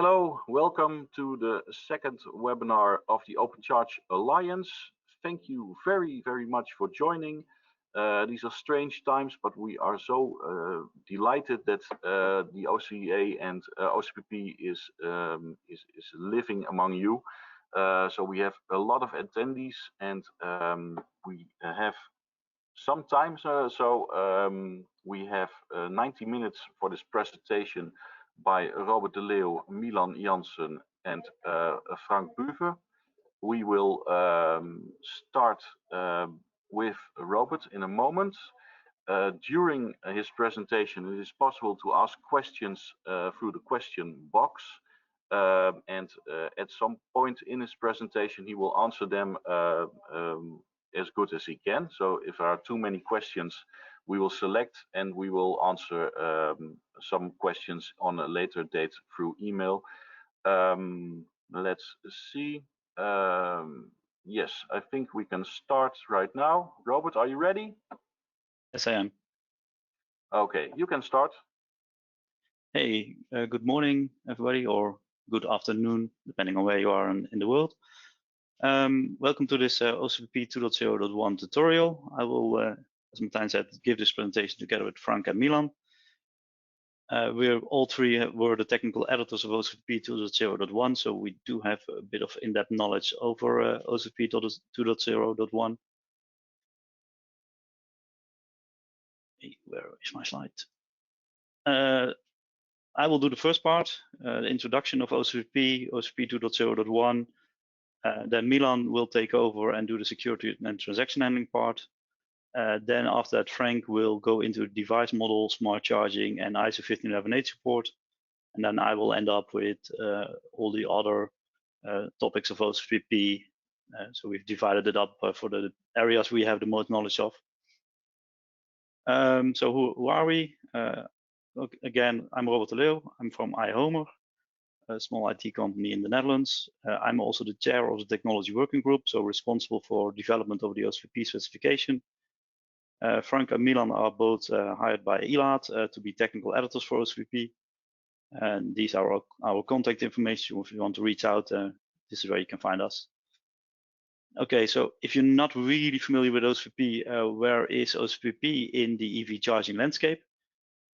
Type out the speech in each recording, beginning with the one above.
Hello, welcome to the second webinar of the Open Charge Alliance. Thank you very much for joining. These are strange times, but we are so delighted that the OCA and OCPP is living among you. So we have a lot of attendees, and we have some time. We have 90 minutes for this presentation by Robert de Leeuw, Milan, Jansen, and Frank Buve. We will start with Robert in a moment. During his presentation, it is possible to ask questions through the question box. At some point in his presentation, he will answer them as good as he can. So if there are too many questions, we will select and we will answer some questions on a later date through email. Let's see. Yes, I think we can start right now. Robert, are you ready? Yes, I am. Okay, you can start. Hey, good morning, everybody, or good afternoon, depending on where you are in the world. Welcome to this OCPP 2.0.1 tutorial. I will, as Martijn said, give this presentation together with Frank and Milan. We're all three were the technical editors of OCPP 2.0.1, so we do have a bit of in-depth knowledge over OCPP 2.0.1. Hey, where is my slide? I will do the first part, the introduction of OCPP 2.0.1. Then Milan will take over and do the security and transaction handling part. Then after that, Frank will go into device model, smart charging, and ISO 15118 support. And then I will end up with all the other topics of OCPP. So we've divided it up for the areas we have the most knowledge of. So who are we? Again, I'm Robert de Leeuw. I'm from iHomer, a small IT company in the Netherlands. I'm also the chair of the technology working group, so responsible for development of the OCPP specification. Frank and Milan are both hired by ELAT to be technical editors for OCPP. And these are our contact information. If you want to reach out, this is where you can find us. Okay, so if you're not really familiar with OCPP, where is OCPP in the EV charging landscape?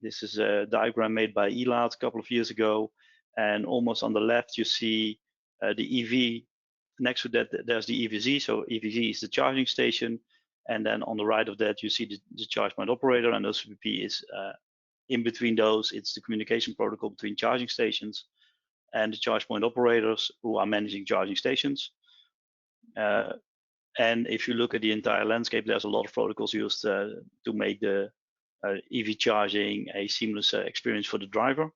This is a diagram made by ELAT a couple of years ago. And almost on the left, you see the EV. Next to that, there's the EVZ. So EVZ is the charging station. And then on the right of that, you see the charge point operator. And OCPP is in between those. It's the communication protocol between charging stations and the charge point operators who are managing charging stations. And if you look at the entire landscape, there's a lot of protocols used to make the EV charging a seamless experience for the driver.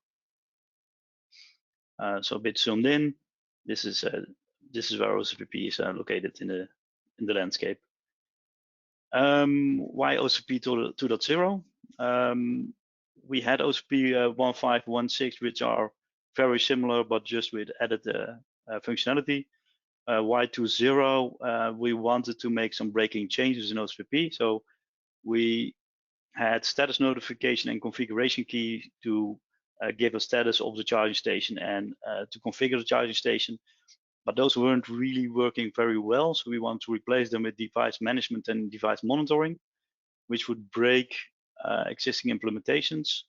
So a bit zoomed in. This is where OCPP is located in the landscape. Why OCPP 2.0? We had OCPP 1.5.1.6, which are very similar, but just with added functionality. Why 2.0? We wanted to make some breaking changes in OCPP. So we had status notification and configuration key to give a status of the charging station and to configure the charging station. But those weren't really working very well. So we want to replace them with device management and device monitoring, which would break existing implementations.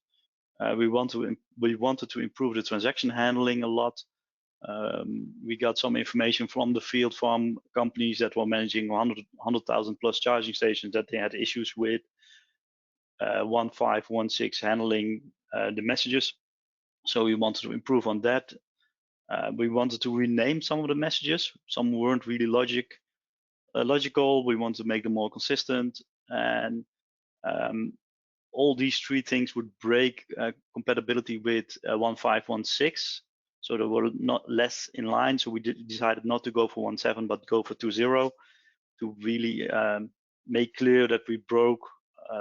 We wanted to improve the transaction handling a lot. We got some information from the field from companies that were managing 100,000 plus charging stations that they had issues with 1.5.1.6 handling the messages. So we wanted to improve on that. We wanted to rename some of the messages. Some weren't really logical. We wanted to make them more consistent. And all these three things would break compatibility with 1.5.1.6. So they were not less in line. So we decided not to go for 1.7, but go for 2.0 to really make clear that we broke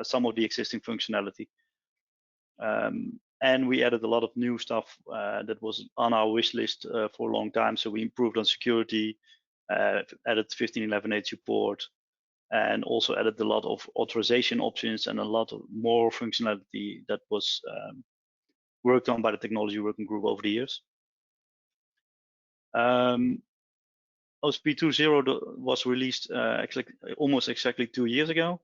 some of the existing functionality. And we added a lot of new stuff that was on our wish list for a long time. So we improved on security, added 15118 support, and also added a lot of authorization options and a lot of more functionality that was worked on by the technology working group over the years. OCPP 2.0 was released almost exactly 2 years ago.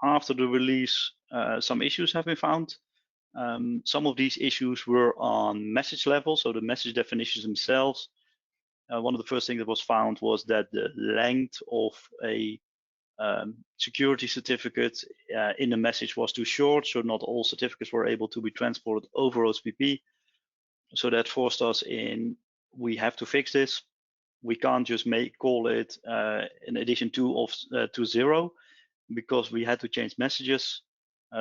After the release, some issues have been found. Some of these issues were on message level, so the message definitions themselves. One of the first things that was found was that the length of a security certificate in the message was too short, so not all certificates were able to be transported over OCPP. So that forced us in, we have to fix this. We can't just call it an edition 2 of 2.0 because we had to change messages.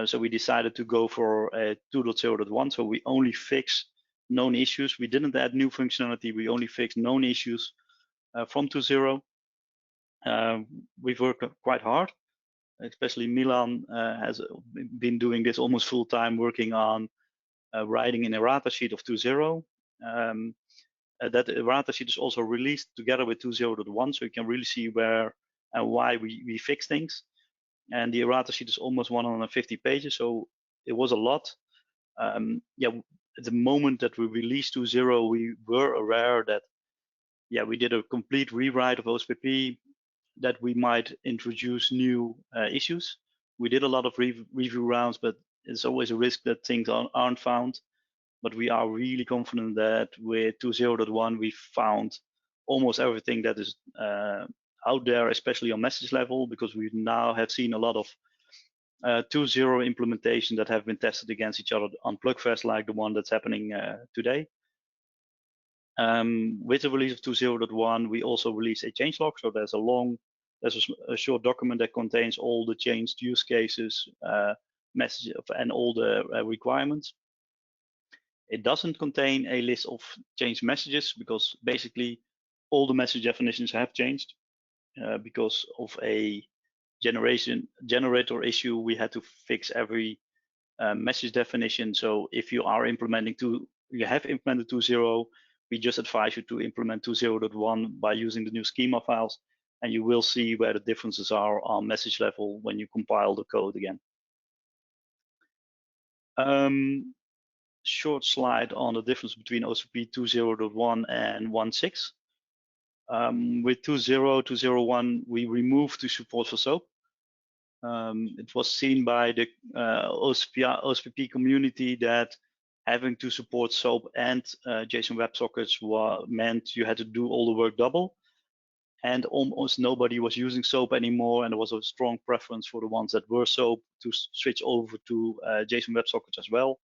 So we decided to go for a 2.0.1. So we only fix known issues. We didn't add new functionality. We only fixed known issues from 2.0. We've worked quite hard. Especially Milan has been doing this almost full time, working on writing an errata sheet of 2.0. That errata sheet is also released together with 2.0.1, so you can really see where and why we fix things. And the errata sheet is almost 150 pages, so it was a lot. Yeah, at the moment that we released 2.0, we were aware that, yeah, we did a complete rewrite of OCPP, that we might introduce new issues. We did a lot of review rounds, but there's always a risk that things aren't found. But we are really confident that with 2.0.1, we found almost everything that is out there, especially on message level, because we now have seen a lot of 2.0 implementation that have been tested against each other on Plugfest, like the one that's happening today. With the release of 2.0.1, we also released a changelog. So there's a short document that contains all the changed use cases, messages, and all the requirements. It doesn't contain a list of changed messages because basically all the message definitions have changed because of a generator issue. We had to fix every message definition. So if you are implementing you have implemented 2.0, we just advise you to implement 2.0.1 by using the new schema files, and you will see where the differences are on message level when you compile the code again. Short slide on the difference between OCPP 2.0.1 and 1.6. With 2.0.1, we removed the support for SOAP. It was seen by the OCPP community that having to support SOAP and JSON WebSockets meant you had to do all the work double. And almost nobody was using SOAP anymore, and there was a strong preference for the ones that were SOAP to switch over to JSON WebSockets as well.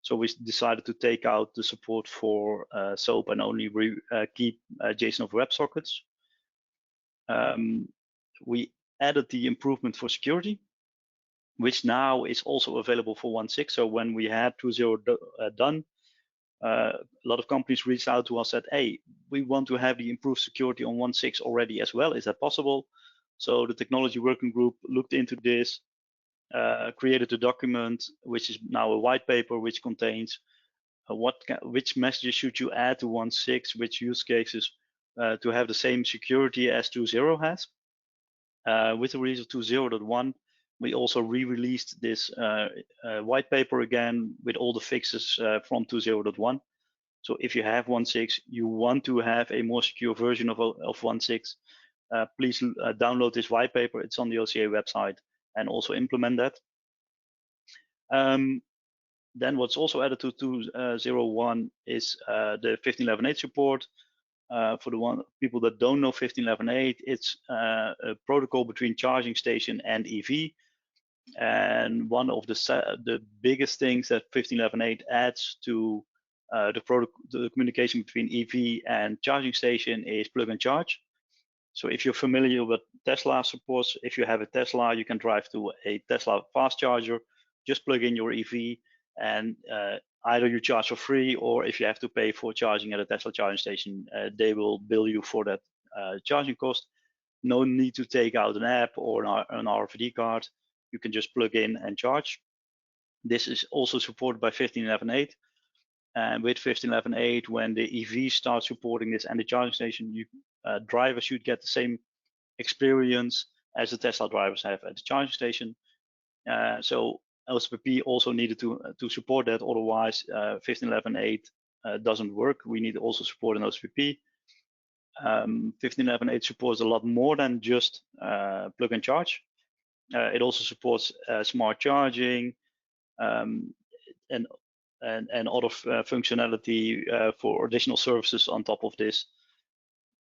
So we decided to take out the support for SOAP and only keep JSON over WebSockets. We added the improvement for security, which now is also available for 1.6. So when we had 2.0 done, a lot of companies reached out to us and said, hey, we want to have the improved security on 1.6 already as well. Is that possible? So the technology working group looked into this, created a document, which is now a white paper, which contains which messages should you add to 1.6, which use cases to have the same security as 2.0 has. With the release of 2.0.1, we also re-released this white paper again with all the fixes from 2.0.1. So if you have 1.6, you want to have a more secure version of 1.6, please download this white paper. It's on the OCA website, and also implement that. Then what's also added to 2.0.1 is the 15.11.8 support. For the people that don't know 15.11.8, it's a protocol between charging station and EV. And one of the biggest things that 15.11.8 adds to the communication between EV and charging station is plug and charge. So if you're familiar with Tesla supports, if you have a Tesla, you can drive to a Tesla fast charger, just plug in your EV, and either you charge for free, or if you have to pay for charging at a Tesla charging station, they will bill you for that charging cost. No need to take out an app or an RFID card. You can just plug in and charge. This is also supported by 15.11.8. And with 15.11.8, when the EV starts supporting this and the charging station, drivers should get the same experience as the Tesla drivers have at the charging station. So OCPP also needed to support that. Otherwise, 15.11.8 doesn't work. We need also support in OCPP. 15.11.8 supports a lot more than just plug and charge. It also supports smart charging and other functionality for additional services on top of this.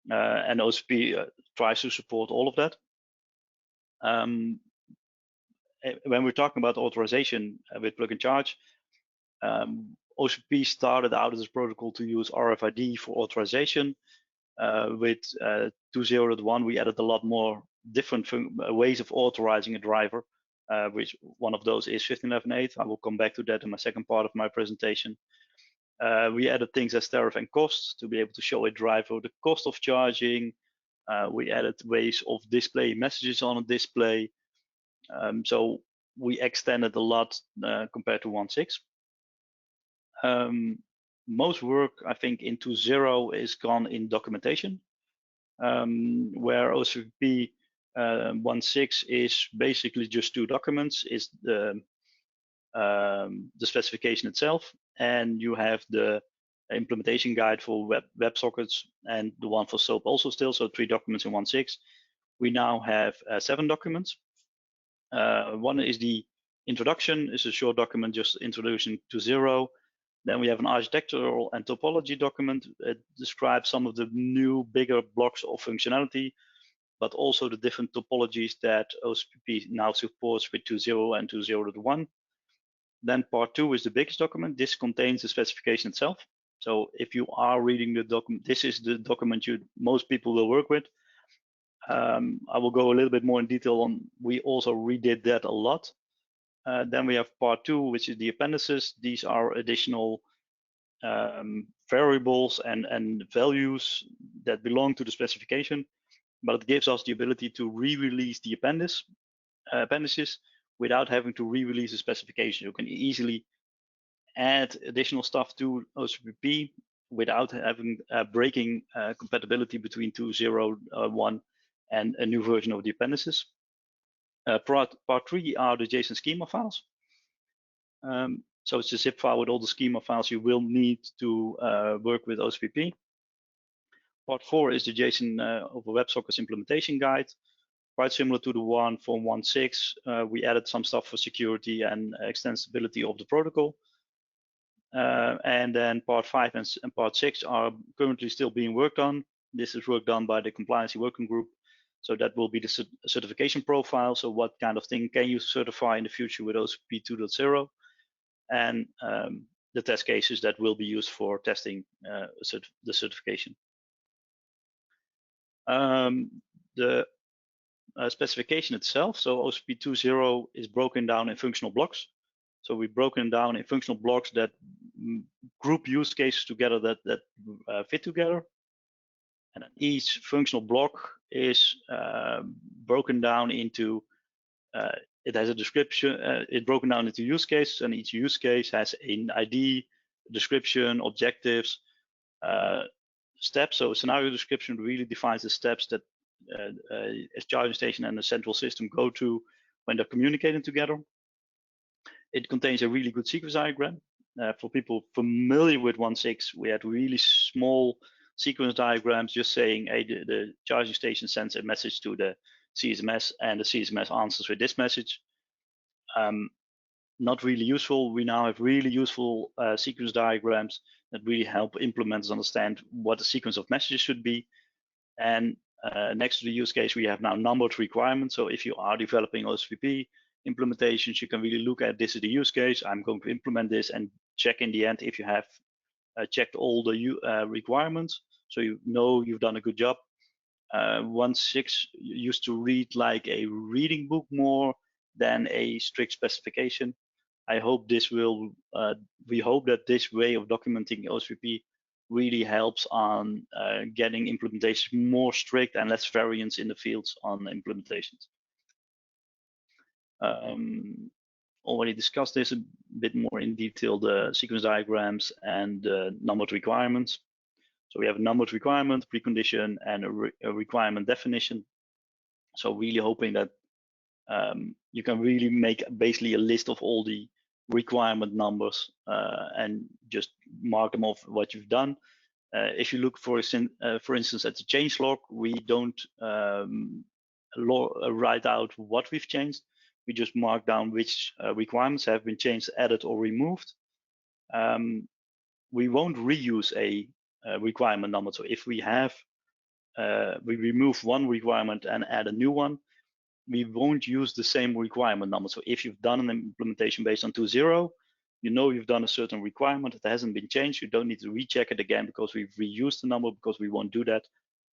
And OCP tries to support all of that. When we're talking about authorization with plug and charge, OCPP started out as a protocol to use RFID for authorization. With 2.0.1, we added a lot more different ways of authorizing a driver, which one of those is 15.11.8. I will come back to that in my second part of my presentation. We added things as tariff and cost to be able to show a driver the cost of charging. We added ways of displaying messages on a display. So we extended a lot compared to 1.6. Most work, I think, in 2.0 is gone in documentation, where OCPP 1.6 is basically just 2 documents. Is the specification itself, and you have the implementation guide for WebSockets and the one for SOAP also still, so 3 documents in 1.6. We now have 7 documents. One is the introduction, is a short document just introducing 2.0. Then we have an architectural and topology document. It describes some of the new bigger blocks of functionality, but also the different topologies that OCPP now supports with 2.0 and 2.0.1. Then part 2 is the biggest document. This contains the specification itself. So if you are reading the document, this is the document most people will work with. I will go a little bit more in detail on, we also redid that a lot. Then we have part 2, which is the appendices. These are additional variables and values that belong to the specification, but it gives us the ability to re-release the appendices without having to re-release the specification. You can easily add additional stuff to OCPP without having breaking compatibility between 2.0.1 and a new version of the appendices. Part 3 are the JSON schema files. So it's a zip file with all the schema files you will need to work with OCPP. Part 4 is the JSON over WebSockets implementation guide, quite similar to the one from 1.6. We added some stuff for security and extensibility of the protocol. And then part 5 and part 6 are currently still being worked on. This is work done by the compliance working group. So that will be the certification profile. So what kind of thing can you certify in the future with OCPP 2.0? And the test cases that will be used for testing the certification. The specification itself, so OCPP 2.0 is broken down in functional blocks. So we've broken down in functional blocks that group use cases together that fit together. And each functional block is broken down into, it has a description, it's broken down into use cases, and each use case has an ID, description, objectives, steps. So a scenario description really defines the steps that a charging station and a central system go to when they're communicating together. It contains a really good sequence diagram. For people familiar with 1.6, we had really small sequence diagrams just saying, hey, the charging station sends a message to the CSMS and the CSMS answers with this message. Not really useful. We now have really useful sequence diagrams that really help implementers understand what the sequence of messages should be. And next to the use case, we have now numbered requirements. So if you are developing OCPP implementations, you can really look at, this is the use case, I'm going to implement this, and check in the end if you have checked all the requirements, so you know you've done a good job. 1.6 used to read like a reading book more than a strict specification. I hope this will, we hope that this way of documenting OCPP really helps on getting implementations more strict and less variance in the fields on implementations. Already discussed this a bit more in detail, the sequence diagrams and numbered requirements. So we have a numbered requirement, precondition, and a requirement definition. So really hoping that you can really make basically a list of all the requirement numbers and just mark them off what you've done. If you look for instance at the change log, we don't write out what we've changed. We just mark down which requirements have been changed, added, or removed. We won't reuse a requirement number. So if we have we remove one requirement and add a new one, we won't use the same requirement number. So if you've done an implementation based on 2.0, you know you've done a certain requirement that hasn't been changed. You don't need to recheck it again because we've reused the number, because we won't do that,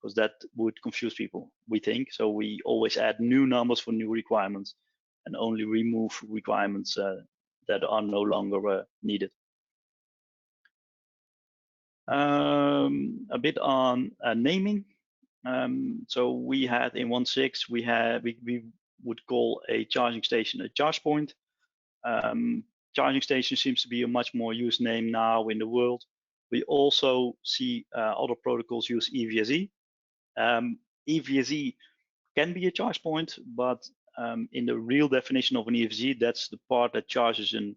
because that would confuse people, we think. So we always add new numbers for new requirements and only remove requirements that are no longer needed. A bit on naming. So we had in 1.6, we would call a charging station a charge point. Charging station seems to be a much more used name now in the world. We also see other protocols use EVSE. EVSE can be a charge point, but in the real definition of an EVSE, that's the part that charges an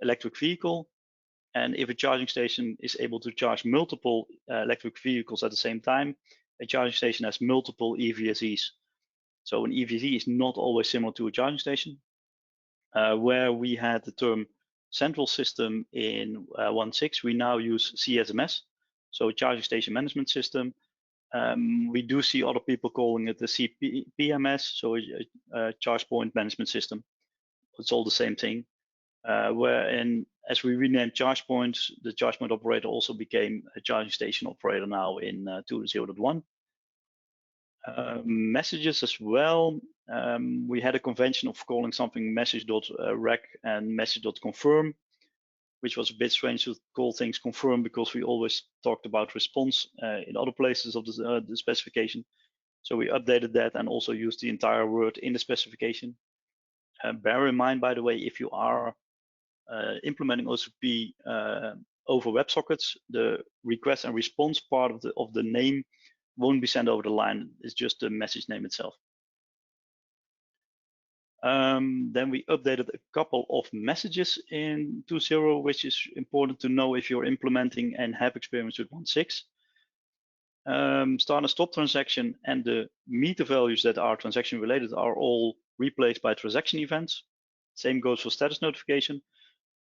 electric vehicle. And if a charging station is able to charge multiple electric vehicles at the same time, a charging station has multiple EVSEs. So an EVSE is not always similar to a charging station. Where we had the term central system in 1.6, we now use CSMS, so charging station management system. We do see other people calling it the CPMS, so a charge point management system. It's all the same thing. Wherein, as we renamed charge points, the charge point operator also became a charging station operator now in 2.0.1. Messages as well. We had a convention of calling something message.rec and message.confirm, which was a bit strange to call things confirm because we always talked about response in other places of the specification. So we updated that and also used the entire word in the specification. Bear in mind, by the way, if you are implementing OCP over WebSockets, the request and response part of the name won't be sent over the line. It's just the message name itself. Then we updated a couple of messages in 2.0, which is important to know if you're implementing and have experience with 1.6. Start and stop transaction and the meter values that are transaction related are all replaced by transaction events. Same goes for status notification.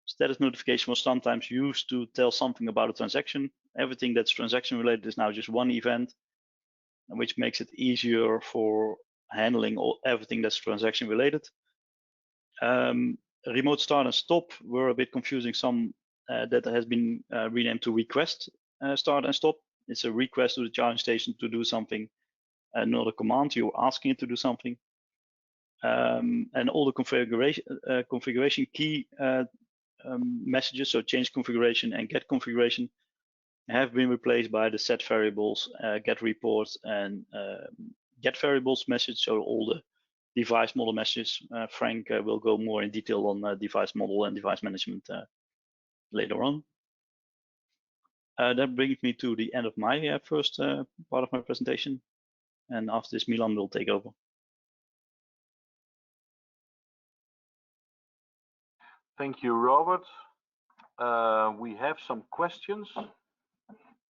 Status notification was sometimes used to tell something about a transaction. Everything that's transaction related is now just one event, which makes it easier for handling everything that's transaction related. Remote start and stop were a bit confusing. Some that has been renamed to request start and stop. It's a request to the charging station to do something, not a command. You're asking it to do something. And all the configuration key messages, so change configuration and get configuration, have been replaced by the set variables, get reports, and get variables message. So all the device model messages. Frank will go more in detail on device model and device management later on. That brings me to the end of my first part of my presentation. And after this, Milan will take over. Thank you, Robert. We have some questions.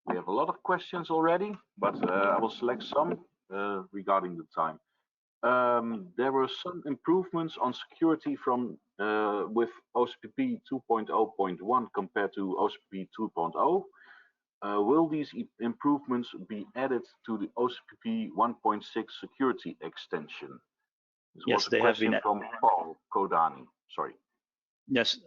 We have a lot of questions already, but I will select some regarding the time. There were some improvements on security from with OCPP 2.0.1 compared to OCPP 2.0. Will these improvements be added to the OCPP 1.6 security extension? This yes, they have been from Paul Kodani. Sorry. Yes,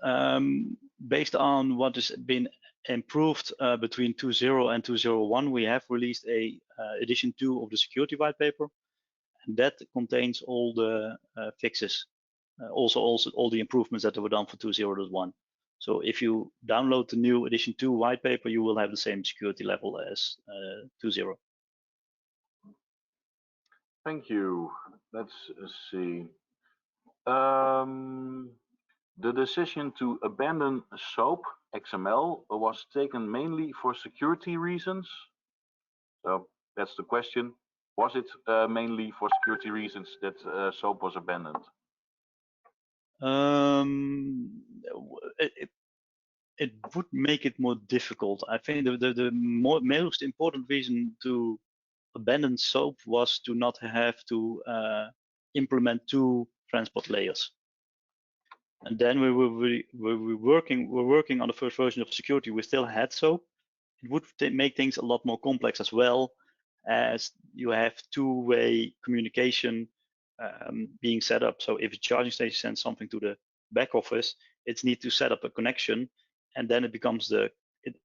based on what has been improved between 2.0 and 2.0.1, we have released a edition 2 of the security white paper, and that contains all the fixes, also all the improvements that were done for 2.0.1. So if you download the new edition 2 white paper, you will have the same security level as 2.0. Thank you. Let's see. The decision to abandon SOAP XML was taken mainly for security reasons. So that's the question. Was it mainly for security reasons that SOAP was abandoned? it would make it more difficult. I think the most important reason to abandon SOAP was to not have to implement 2 transport layers. And then we're working on the first version of security. We still had SOAP. It would make things a lot more complex, as well as you have 2-way communication being set up. So if a charging station sends something to the back office, it's need to set up a connection, and then it becomes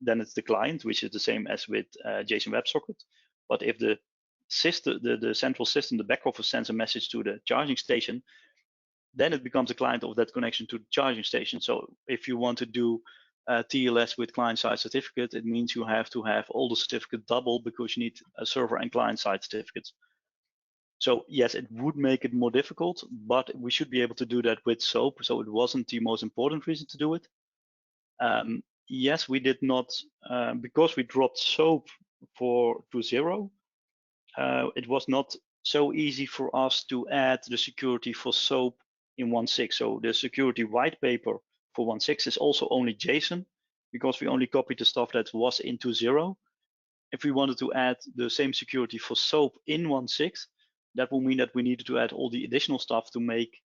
then it's the client, which is the same as with JSON WebSocket. But if the system, the central system, the back office, sends a message to the charging station, then it becomes a client of that connection to the charging station. So if you want to do TLS with client-side certificate, it means you have to have all the certificate double, because you need a server and client-side certificates. So yes, it would make it more difficult, but we should be able to do that with SOAP. So it wasn't the most important reason to do it. Yes, we did not, because we dropped SOAP to 0. It was not so easy for us to add the security for SOAP in 1.6. So the security white paper for 1.6 is also only JSON, because we only copied the stuff that was in 2.0. If we wanted to add the same security for SOAP in 1.6, that will mean that we needed to add all the additional stuff to make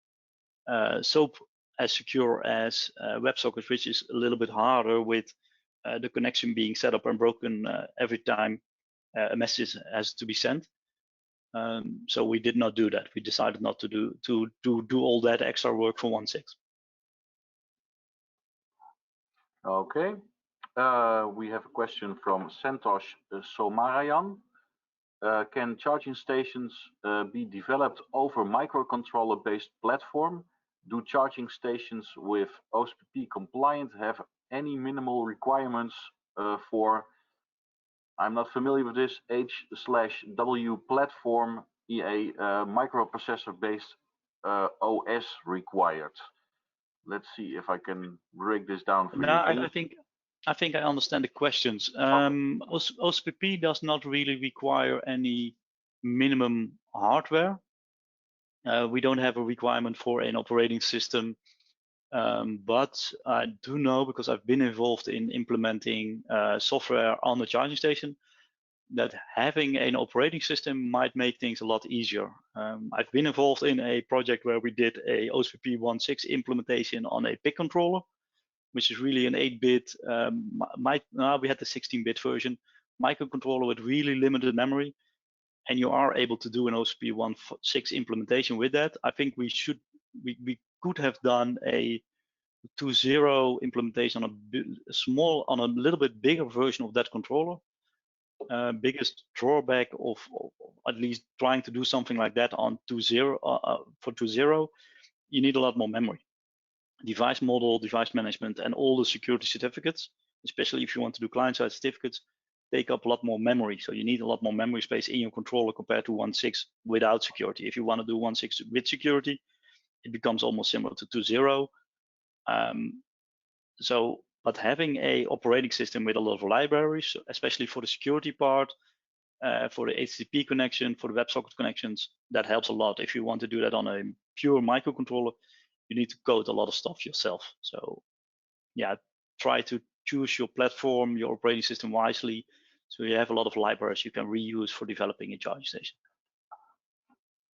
SOAP as secure as WebSocket, which is a little bit harder with the connection being set up and broken every time a message has to be sent. So we did not do that. We decided not to do all that extra work for 1.6. Okay. We have a question from Santosh Somarayan. Can charging stations be developed over microcontroller-based platform? Do charging stations with OCPP compliant have any minimal requirements for, I'm not familiar with this, H/W platform, EA microprocessor-based OS required? Let's see if I can break this down for you. I think I understand the questions. OCPP does not really require any minimum hardware. We don't have a requirement for an operating system, but I do know, because I've been involved in implementing software on the charging station, that having an operating system might make things a lot easier. I've been involved in a project where we did a OCPP 1.6 implementation on a PIC controller, which is really an 8-bit, we had the 16-bit version, microcontroller with really limited memory, and you are able to do an OCPP 1.6 implementation with that. I think we could have done a 2.0 implementation on a little bit bigger version of that controller. Biggest drawback of at least trying to do something like that on 2.0 for 2.0, you need a lot more memory. Device model, device management, and all the security certificates, especially if you want to do client-side certificates, take up a lot more memory. So you need a lot more memory space in your controller compared to 1.6 without security. If you want to do 1.6 with security, it becomes almost similar to 2.0. But having a operating system with a lot of libraries, especially for the security part, for the HTTP connection, for the WebSocket connections, that helps a lot. If you want to do that on a pure microcontroller, you need to code a lot of stuff yourself. So yeah, try to choose your platform, your operating system wisely, so you have a lot of libraries you can reuse for developing a charging station.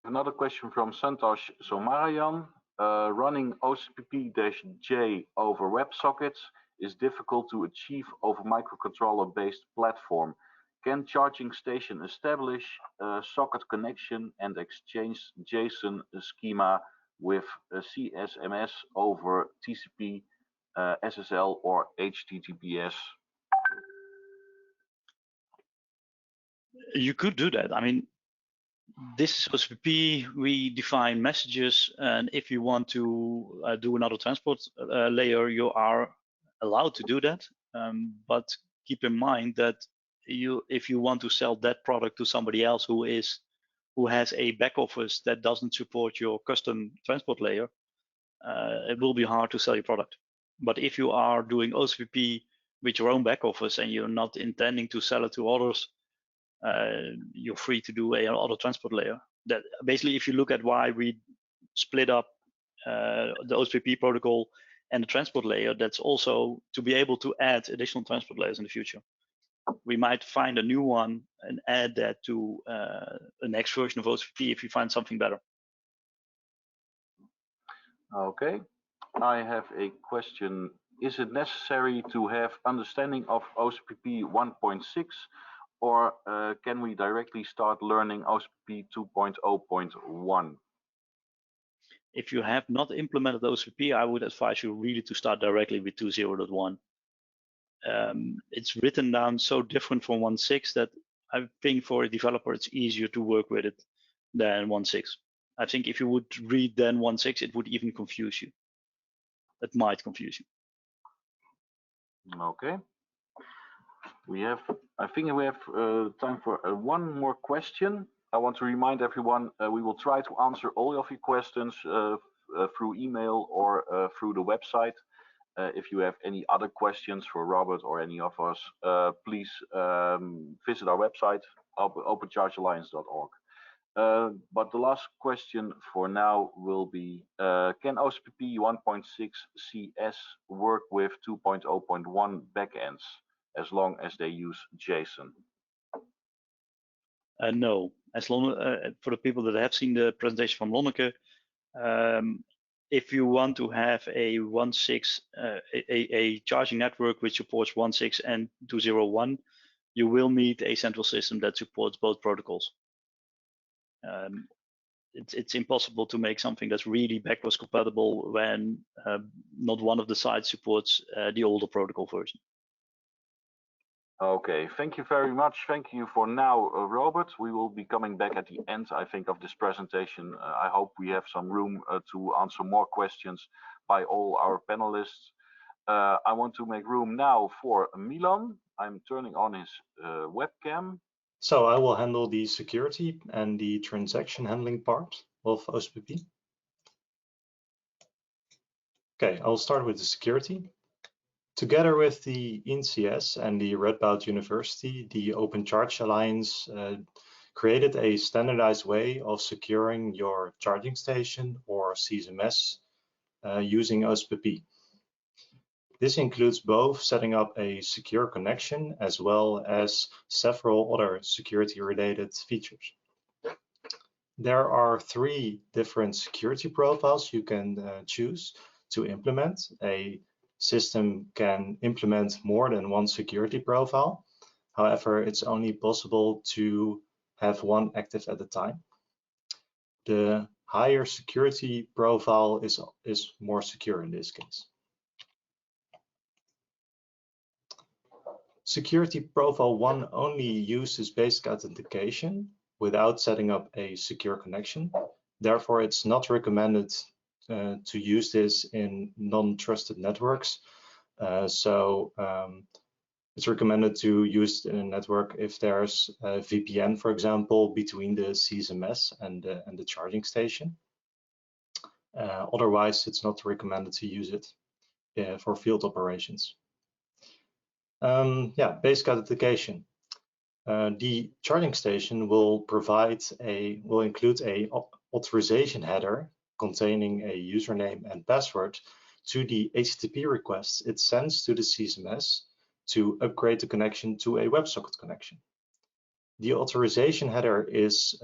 Another question from Santosh Somarayan. Running OCPP-J over WebSockets is difficult to achieve over microcontroller-based platform. Can charging station establish a socket connection and exchange JSON schema with CSMS over TCP, SSL, or HTTPS? You could do that. I mean, this is OCPP. We define messages, and if you want to do another transport layer, you are allowed to do that. But keep in mind that if you want to sell that product to somebody else who has a back office that doesn't support your custom transport layer, it will be hard to sell your product. But if you are doing OCPP with your own back office and you're not intending to sell it to others, you're free to do another transport layer. That basically, if you look at why we split up the OCPP protocol and the transport layer that's also to be able to add additional transport layers in the future. We might find a new one and add that to the next version of OCPP if you find something better. Okay, I have a question. Is it necessary to have understanding of OCPP 1.6, or can we directly start learning OCPP 2.0.1? If you have not implemented OCPP, I would advise you really to start directly with 2.0.1. It's written down so different from 1.6 that I think for a developer it's easier to work with it than 1.6. I think if you would read then 1.6, it would even confuse you. It might confuse you. Okay. I think we have time for one more question. I want to remind everyone we will try to answer all of your questions through email or through the website. If you have any other questions for Robert or any of us, please visit our website, openchargealliance.org. But the last question for now will be, can OCPP 1.6 CS work with 2.0.1 backends as long as they use JSON? No, as long for the people that have seen the presentation from Lonneke, if you want to have a 1.6, a charging network which supports 1.6 and 2.0.1, you will need a central system that supports both protocols. It's impossible to make something that's really backwards compatible when not one of the sides supports the older protocol version. Okay, thank you very much. Thank you for now, Robert. We will be coming back at the end, I think, of this presentation. I hope we have some room to answer more questions by all our panelists. I want to make room now for Milan. I'm turning on his webcam. So I will handle the security and the transaction handling part of OCPP. Okay, I'll start with the security. Together with the INCS and the Radboud University, the Open Charge Alliance created a standardized way of securing your charging station or CSMS using OCPP. This includes both setting up a secure connection as well as several other security-related features. There are 3 different security profiles you can choose to implement. A system can implement more than one security profile. However, it's only possible to have one active at a time. The higher security profile is more secure in this case. Security profile 1 only uses basic authentication without setting up a secure connection. Therefore, it's not recommended to use this in non-trusted networks. It's recommended to use it in a network if there's a VPN, for example, between the CSMS and the charging station. Otherwise, it's not recommended to use it for field operations. Basic authentication. The charging station will include a authorization header containing a username and password to the HTTP requests it sends to the CSMS to upgrade the connection to a WebSocket connection. The authorization header is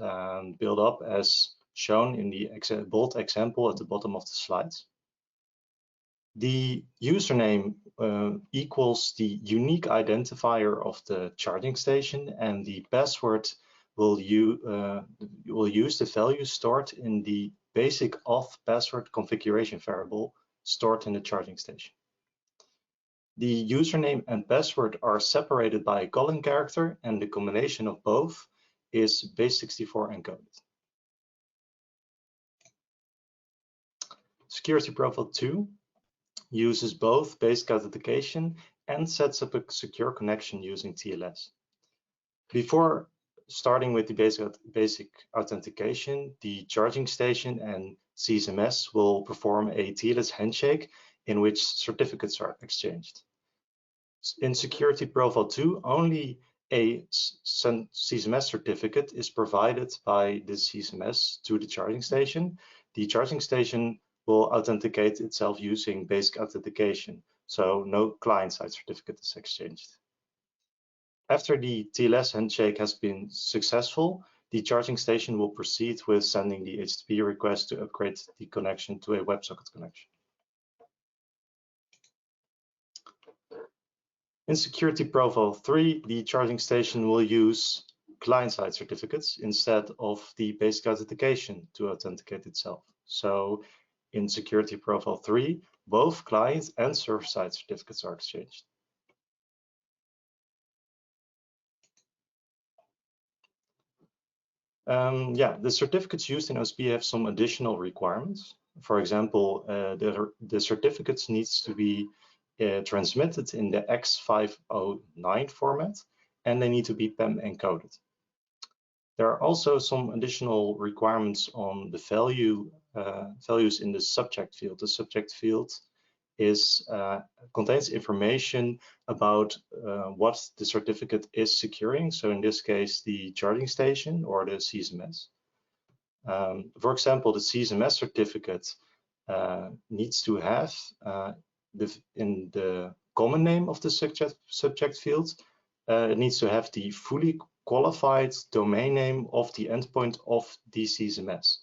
built up as shown in the bold example at the bottom of the slide. The username equals the unique identifier of the charging station, and the password will use the value stored in the basic auth password configuration variable stored in the charging station. The username and password are separated by a calling character, and the combination of both is base64 encoded. Security profile 2 uses both basic authentication and sets up a secure connection using TLS. Before starting with the basic authentication, the charging station and CSMS will perform a TLS handshake in which certificates are exchanged. In security profile 2, only a CSMS certificate is provided by the CSMS to the charging station. The charging station will authenticate itself using basic authentication, so no client-side certificate is exchanged. After the TLS handshake has been successful, the charging station will proceed with sending the HTTP request to upgrade the connection to a WebSocket connection. In security profile 3, the charging station will use client-side certificates instead of the basic authentication to authenticate itself. So in security profile 3, both client and server-side certificates are exchanged. The certificates used in OCPP have some additional requirements. For example, the certificates needs to be transmitted in the X509 format, and they need to be PEM encoded. There are also some additional requirements on the values in the subject field. The subject field contains information about what the certificate is securing. So in this case, the charging station or the CSMS. For example, the CSMS certificate needs to have in the common name of the subject field, it needs to have the fully qualified domain name of the endpoint of the CSMS.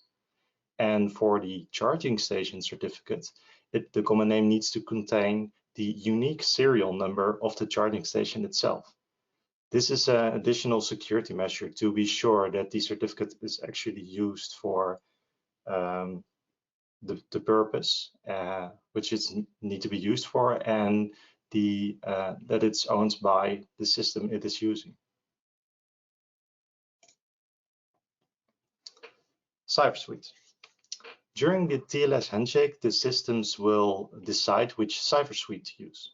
And for the charging station certificate, the common name needs to contain the unique serial number of the charging station itself. This is an additional security measure to be sure that the certificate is actually used for the purpose which it needs to be used for, and that it's owned by the system it is using. Cipher Suites. During the TLS handshake, the systems will decide which Cipher Suite to use.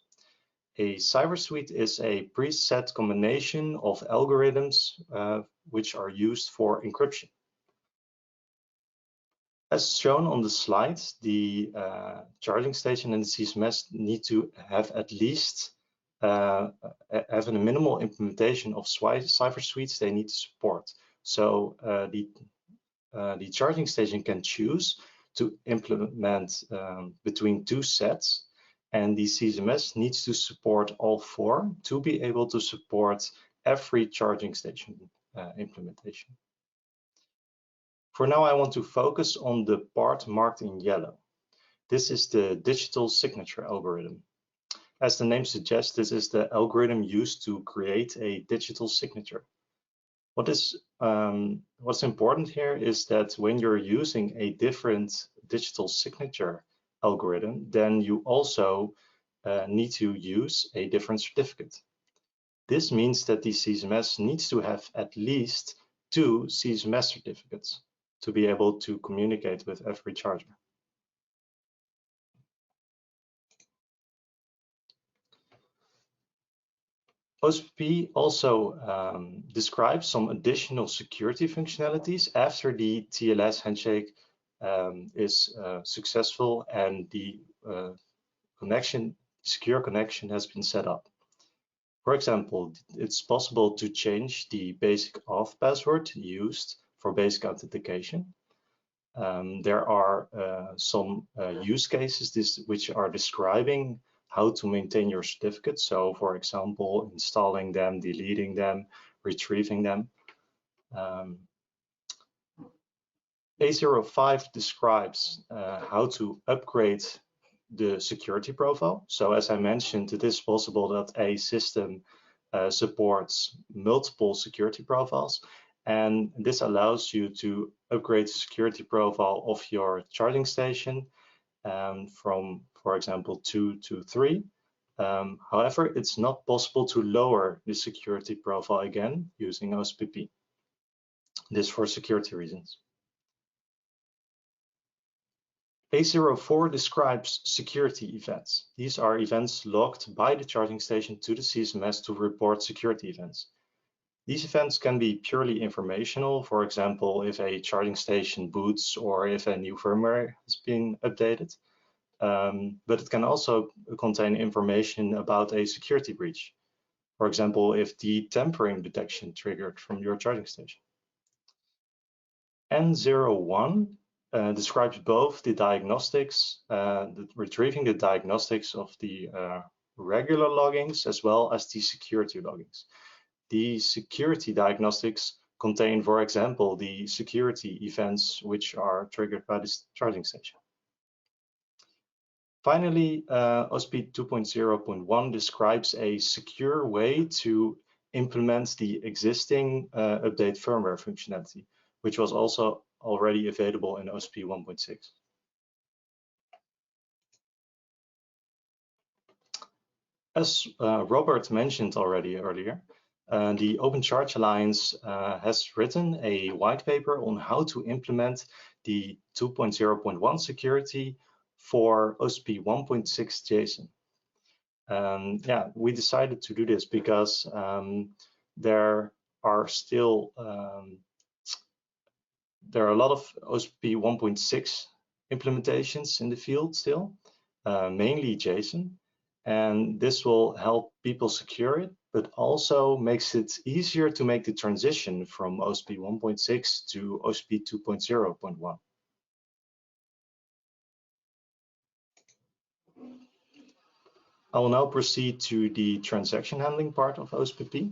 A Cipher Suite is a preset combination of algorithms which are used for encryption. As shown on the slide, the charging station and the CSMS need to have at least have a minimal implementation of Cipher Suites they need to support. So the charging station can choose to implement between two sets, and the CSMS needs to support all four to be able to support every charging station implementation. For now, I want to focus on the part marked in yellow. This is the digital signature algorithm. As the name suggests, this is the algorithm used to create a digital signature. What's important here is that when you're using a different digital signature algorithm, then you also need to use a different certificate. This means that the CSMS needs to have at least 2 CSMS certificates to be able to communicate with every charger. OCPP also describes some additional security functionalities after the TLS handshake is successful and the secure connection has been set up. For example, it's possible to change the basic auth password used for basic authentication. There are some use cases which are describing how to maintain your certificates. So, for example, installing them, deleting them, retrieving them. A05 describes how to upgrade the security profile. So, as I mentioned, it is possible that a system supports multiple security profiles, and this allows you to upgrade the security profile of your charging station from, for example, 2 to 3. However, it's not possible to lower the security profile again using OCPP. This for security reasons. A04 describes security events. These are events logged by the charging station to the CSMS to report security events. These events can be purely informational, for example, if a charging station boots or if a new firmware has been updated. But it can also contain information about a security breach. For example, if the tampering detection triggered from your charging station. N01 describes both the diagnostics, retrieving the diagnostics of the regular loggings as well as the security loggings. The security diagnostics contain, for example, the security events which are triggered by this charging station. Finally, OCPP 2.0.1 describes a secure way to implement the existing update firmware functionality, which was also already available in OCPP 1.6. As Robert mentioned already earlier, the Open Charge Alliance has written a white paper on how to implement the 2.0.1 security for OCPP 1.6 JSON. Yeah, we decided to do this because there are a lot of OCPP 1.6 implementations in the field still, mainly JSON, and this will help people secure it, but also makes it easier to make the transition from OCPP 1.6 to OCPP 2.0.1. I will now proceed to the transaction handling part of OCPP.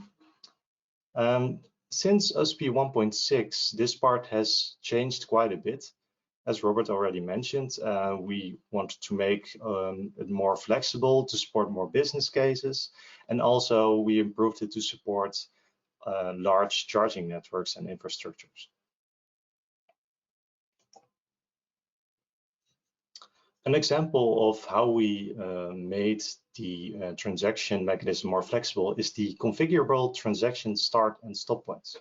Since OCPP 1.6, this part has changed quite a bit. As Robert already mentioned, we want to make it more flexible to support more business cases, and also we improved it to support large charging networks and infrastructures. An example of how we made the transaction mechanism more flexible is the configurable transaction start and stop points.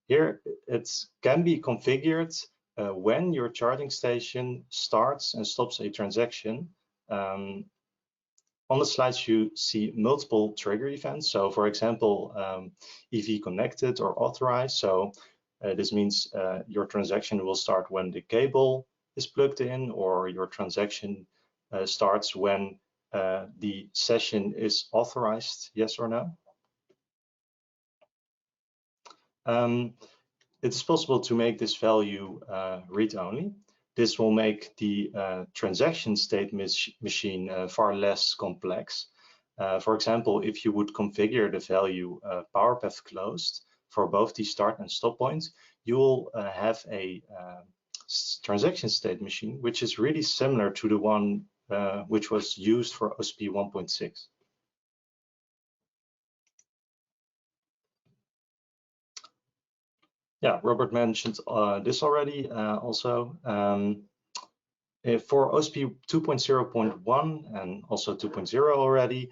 Here it can be configured when your charging station starts and stops a transaction. On the slides you see multiple trigger events. So for example, EV connected or authorized. So this means your transaction will start when the cable is plugged in, or your transaction starts when the session is authorized, yes or no. It is possible to make this value read-only. This will make the transaction state machine far less complex. For example, if you would configure the value power path closed for both the start and stop points, you will have a transaction state machine, which is really similar to the one which was used for OCPP 1.6. Yeah, Robert mentioned this already also. For OCPP 2.0.1 and also 2.0 already,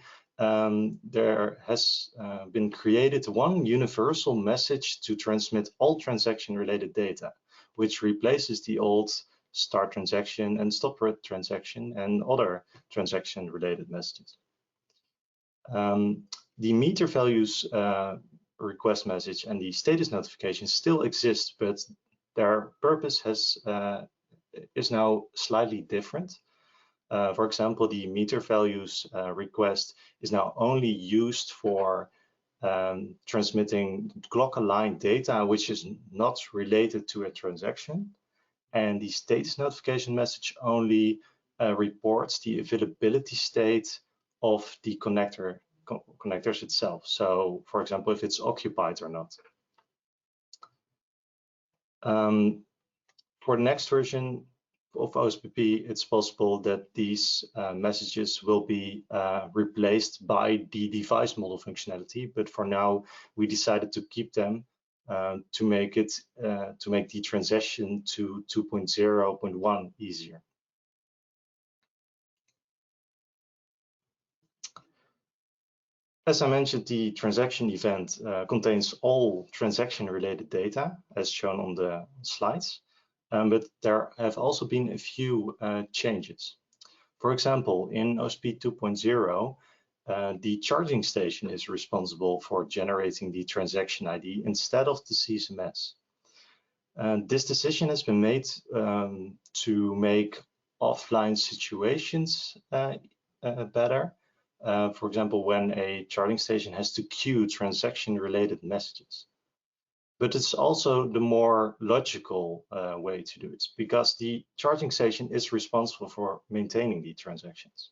there has been created one universal message to transmit all transaction-related data, which replaces the old start transaction and stop transaction and other transaction-related messages. The meter values request message and the status notification still exist, but their purpose is now slightly different. For example, the meter values request is now only used for transmitting clock-aligned data, which is not related to a transaction. And the status notification message only reports the availability state of the connectors itself. So, for example, if it's occupied or not. For the next version of OCPP, it's possible that these messages will be replaced by the device model functionality. But for now, we decided to keep them to make the transition to 2.0.1 easier. As I mentioned, the transaction event contains all transaction-related data, as shown on the slides. But there have also been a few changes. For example, in OCPP 2.0, the charging station is responsible for generating the transaction ID instead of the CSMS. This decision has been made to make offline situations better. For example, when a charging station has to queue transaction-related messages. but it's also the more logical way to do it, because the charging station is responsible for maintaining the transactions.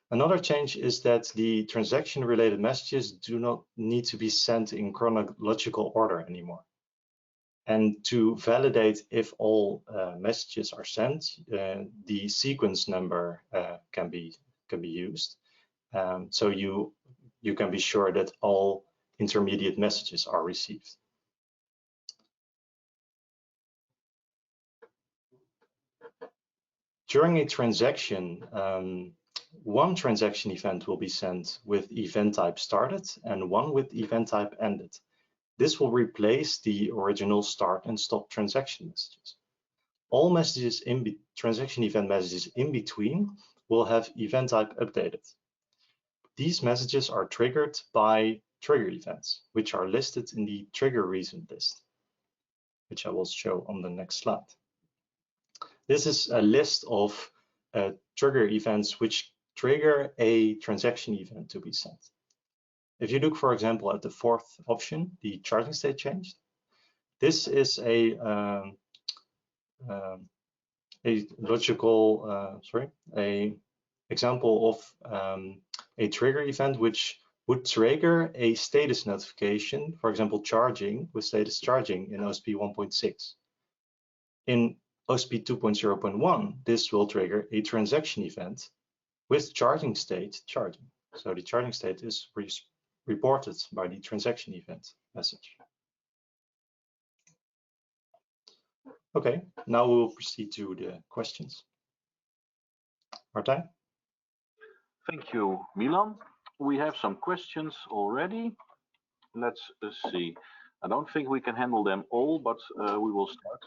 Another change is that the transaction-related messages do not need to be sent in chronological order anymore. And to validate if all messages are sent, the sequence number can be used. So you can be sure that all intermediate messages are received. During a transaction, one transaction event will be sent with event type started and one with event type ended. This will replace the original start and stop transaction messages. All messages transaction event messages in between will have event type updated. These messages are triggered by trigger events, which are listed in the trigger reason list, which I will show on the next slide. This is a list of trigger events which trigger a transaction event to be sent. If you look, for example, at the fourth option, the charging state changed, this is a logical, a example of a trigger event which would trigger a status notification, for example, charging with status charging in OCPP 1.6. In OCPP 2.0.1, this will trigger a transaction event with charging state charging. So the charging state is reported by the transaction event message. Okay, now we will proceed to the questions. Martijn? Thank you, Milan. We have some questions already. Let's see. I don't think we can handle them all, but we will start.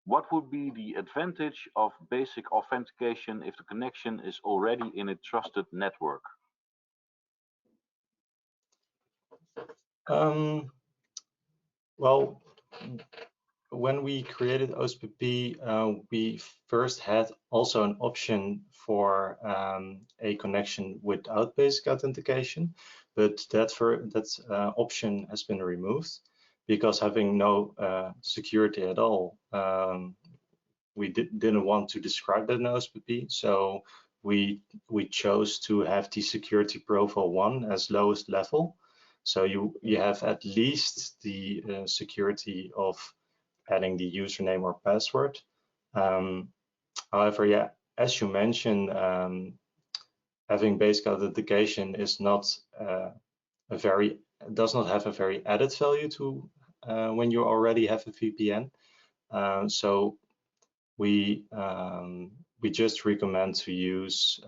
What would be the advantage of basic authentication if the connection is already in a trusted network? Well, when we created OCPP, we first had also an option for a connection without basic authentication, but that option has been removed because having no security at all, we didn't want to describe that in OCPP, so we chose to have the security profile 1 as lowest level. So you have at least the security of adding the username or password. However, yeah, as you mentioned, having basic authentication is not does not have a very added value to when you already have a VPN. So we just recommend to use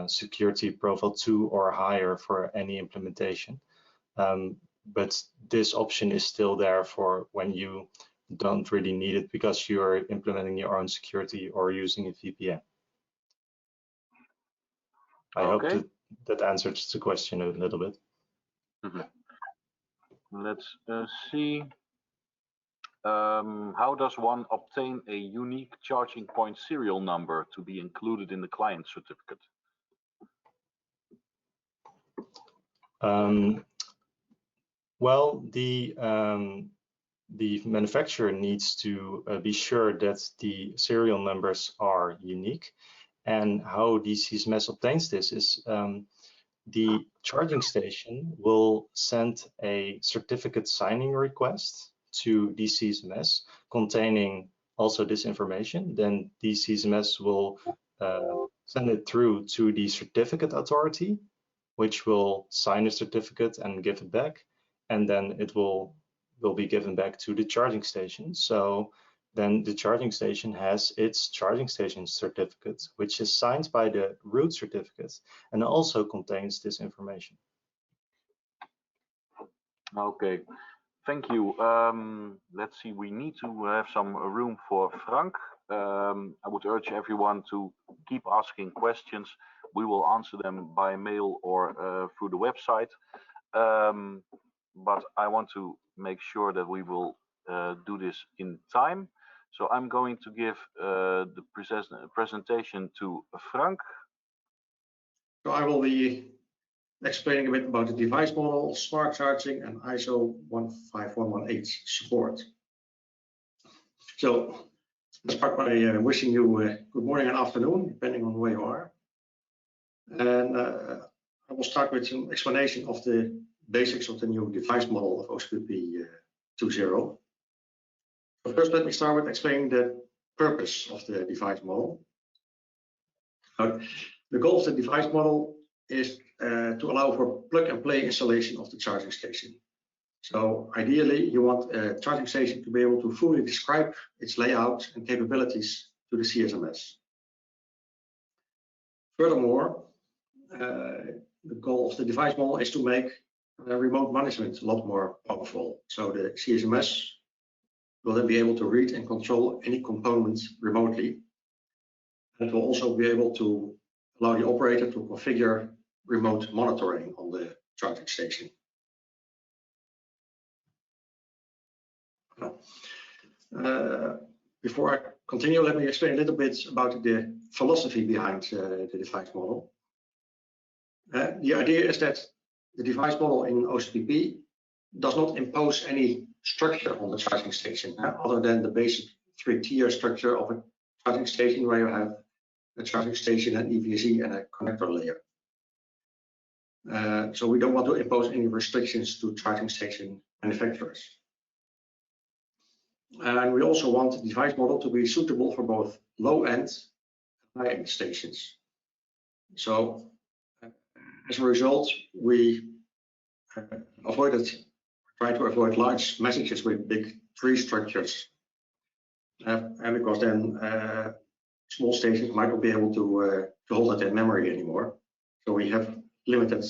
security profile 2 or higher for any implementation. But this option is still there for when you don't really need it because you're implementing your own security or using a VPN. I hope that answers the question a little bit. Let's see. How does one obtain a unique charging point serial number to be included in the client certificate? Well, the manufacturer needs to be sure that the serial numbers are unique. And how DCSMS obtains this is the charging station will send a certificate signing request to DCSMS containing also this information. Then DCSMS will send it through to the certificate authority, which will sign the certificate and give it back. And then it will be given back to the charging station. So then the charging station has its charging station certificate, which is signed by the root certificate and also contains this information. Okay, thank you. Let's see, we need to have some room for Frank. I would urge everyone to keep asking questions. We will answer them by mail or through the website. But I want to make sure that we will do this in time. So I'm going to give the presentation to Frank. So I will be explaining a bit about the device model, smart charging, and ISO 15118 support. So let's start by wishing you good morning and afternoon, depending on where you are. And I will start with some explanation of the basics of the new device model of OCPP 2.0. So first, let me start with explaining the purpose of the device model. The goal of the device model is to allow for plug-and-play installation of the charging station. So ideally, you want a charging station to be able to fully describe its layout and capabilities to the CSMS. Furthermore, the goal of the device model is to make remote management a lot more powerful. So the CSMS will then be able to read and control any component remotely. And it will also be able to allow the operator to configure remote monitoring on the charging station. Before I continue, let me explain a little bit about the philosophy behind the device model. The idea is that the device model in OCPP does not impose any structure on the charging station, other than the basic three-tier structure of a charging station, where you have a charging station, an EVSE, and a connector layer. So we don't want to impose any restrictions to charging station manufacturers. And we also want the device model to be suitable for both low-end and high-end stations. So as a result, we try to avoid large messages with big tree structures, and because then small stations might not be able to hold that in memory anymore. So we have limited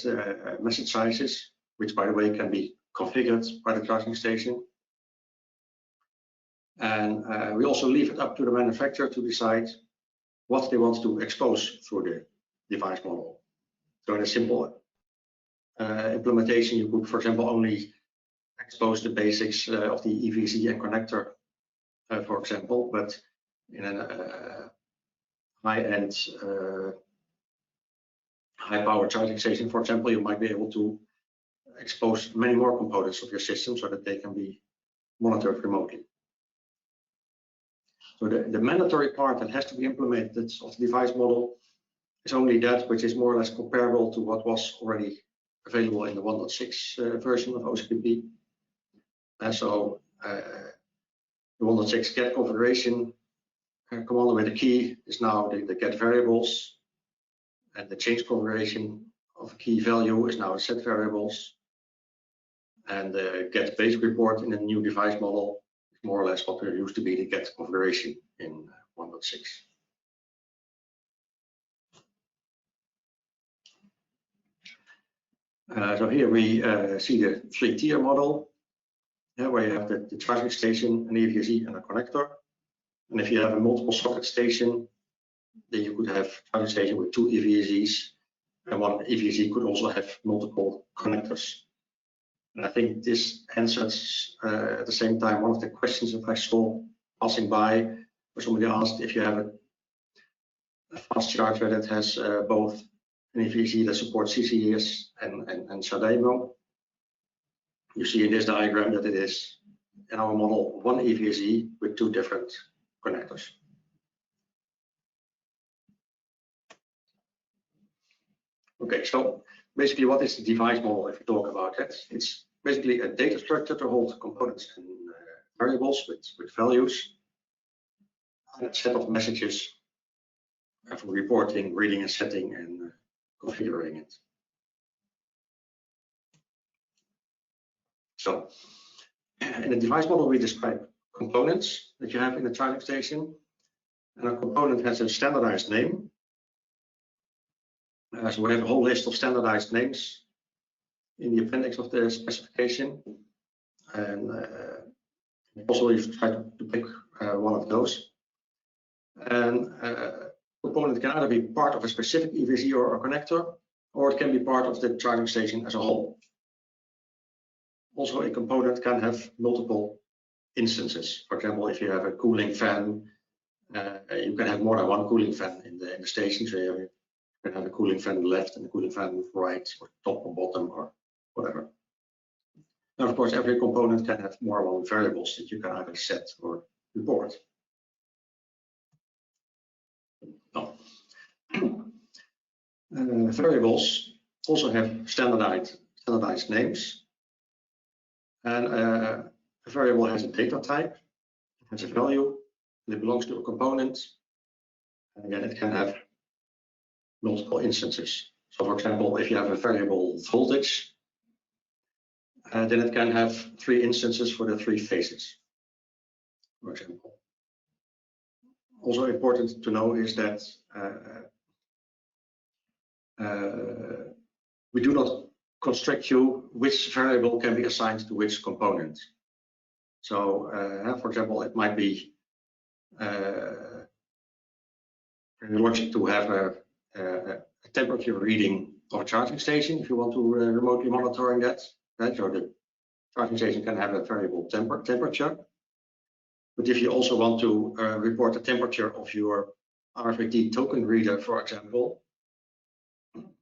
message sizes, which, by the way, can be configured by the charging station. And we also leave it up to the manufacturer to decide what they want to expose through the device model. So in a simple implementation, you could, for example, only expose the basics of the EVSE and connector, for example, but in a high-end, high-power charging station, for example, you might be able to expose many more components of your system so that they can be monitored remotely. So the mandatory part that has to be implemented of the device model is only that which is more or less comparable to what was already available in the 1.6 version of OCPP. So the 1.6 get configuration command with the key is now the get variables, and the change configuration of a key value is now the set variables, and the get basic report in the new device model is more or less what there used to be the get configuration in 1.6. So here we see the three-tier model, where you have the charging station, an EVSE, and a connector. And if you have a multiple socket station, then you could have a charging station with two EVSEs, and one EVSE could also have multiple connectors. And I think this answers at the same time one of the questions that I saw passing by, where somebody asked if you have a fast charger that has both an EVSE that supports CCS and SHA-DEMO. You see in this diagram that it is, in our model, one EVSE with two different connectors. Okay, so basically, what is the device model if we talk about it? It's basically a data structure to hold components and variables with values, and a set of messages for reporting, reading and setting, and configuring it. So in the device model, we describe components that you have in the charging station, and a component has a standardized name. So we have a whole list of standardized names in the appendix of the specification, and also you try to pick one of those. And a component can either be part of a specific EVSE or a connector, or it can be part of the charging station as a whole. Also, a component can have multiple instances. For example, if you have a cooling fan, you can have more than one cooling fan in the station. So you You can have a cooling fan on the left and a cooling fan on the right, or top or bottom, or whatever. And of course, every component can have more than one variables that you can either set or report. No. Variables also have standardized names. And a variable has a data type, it has a value, and it belongs to a component. And again, it can have multiple instances. So for example, if you have a variable voltage, then it can have 3 instances for the 3 phases, for example. Also important to know is that we do not constrict you which variable can be assigned to which component. So, for example, it might be logic to have a temperature reading of a charging station if you want to remotely monitoring that. Right? So the charging station can have a variable temperature. But if you also want to report the temperature of your RFID token reader, for example,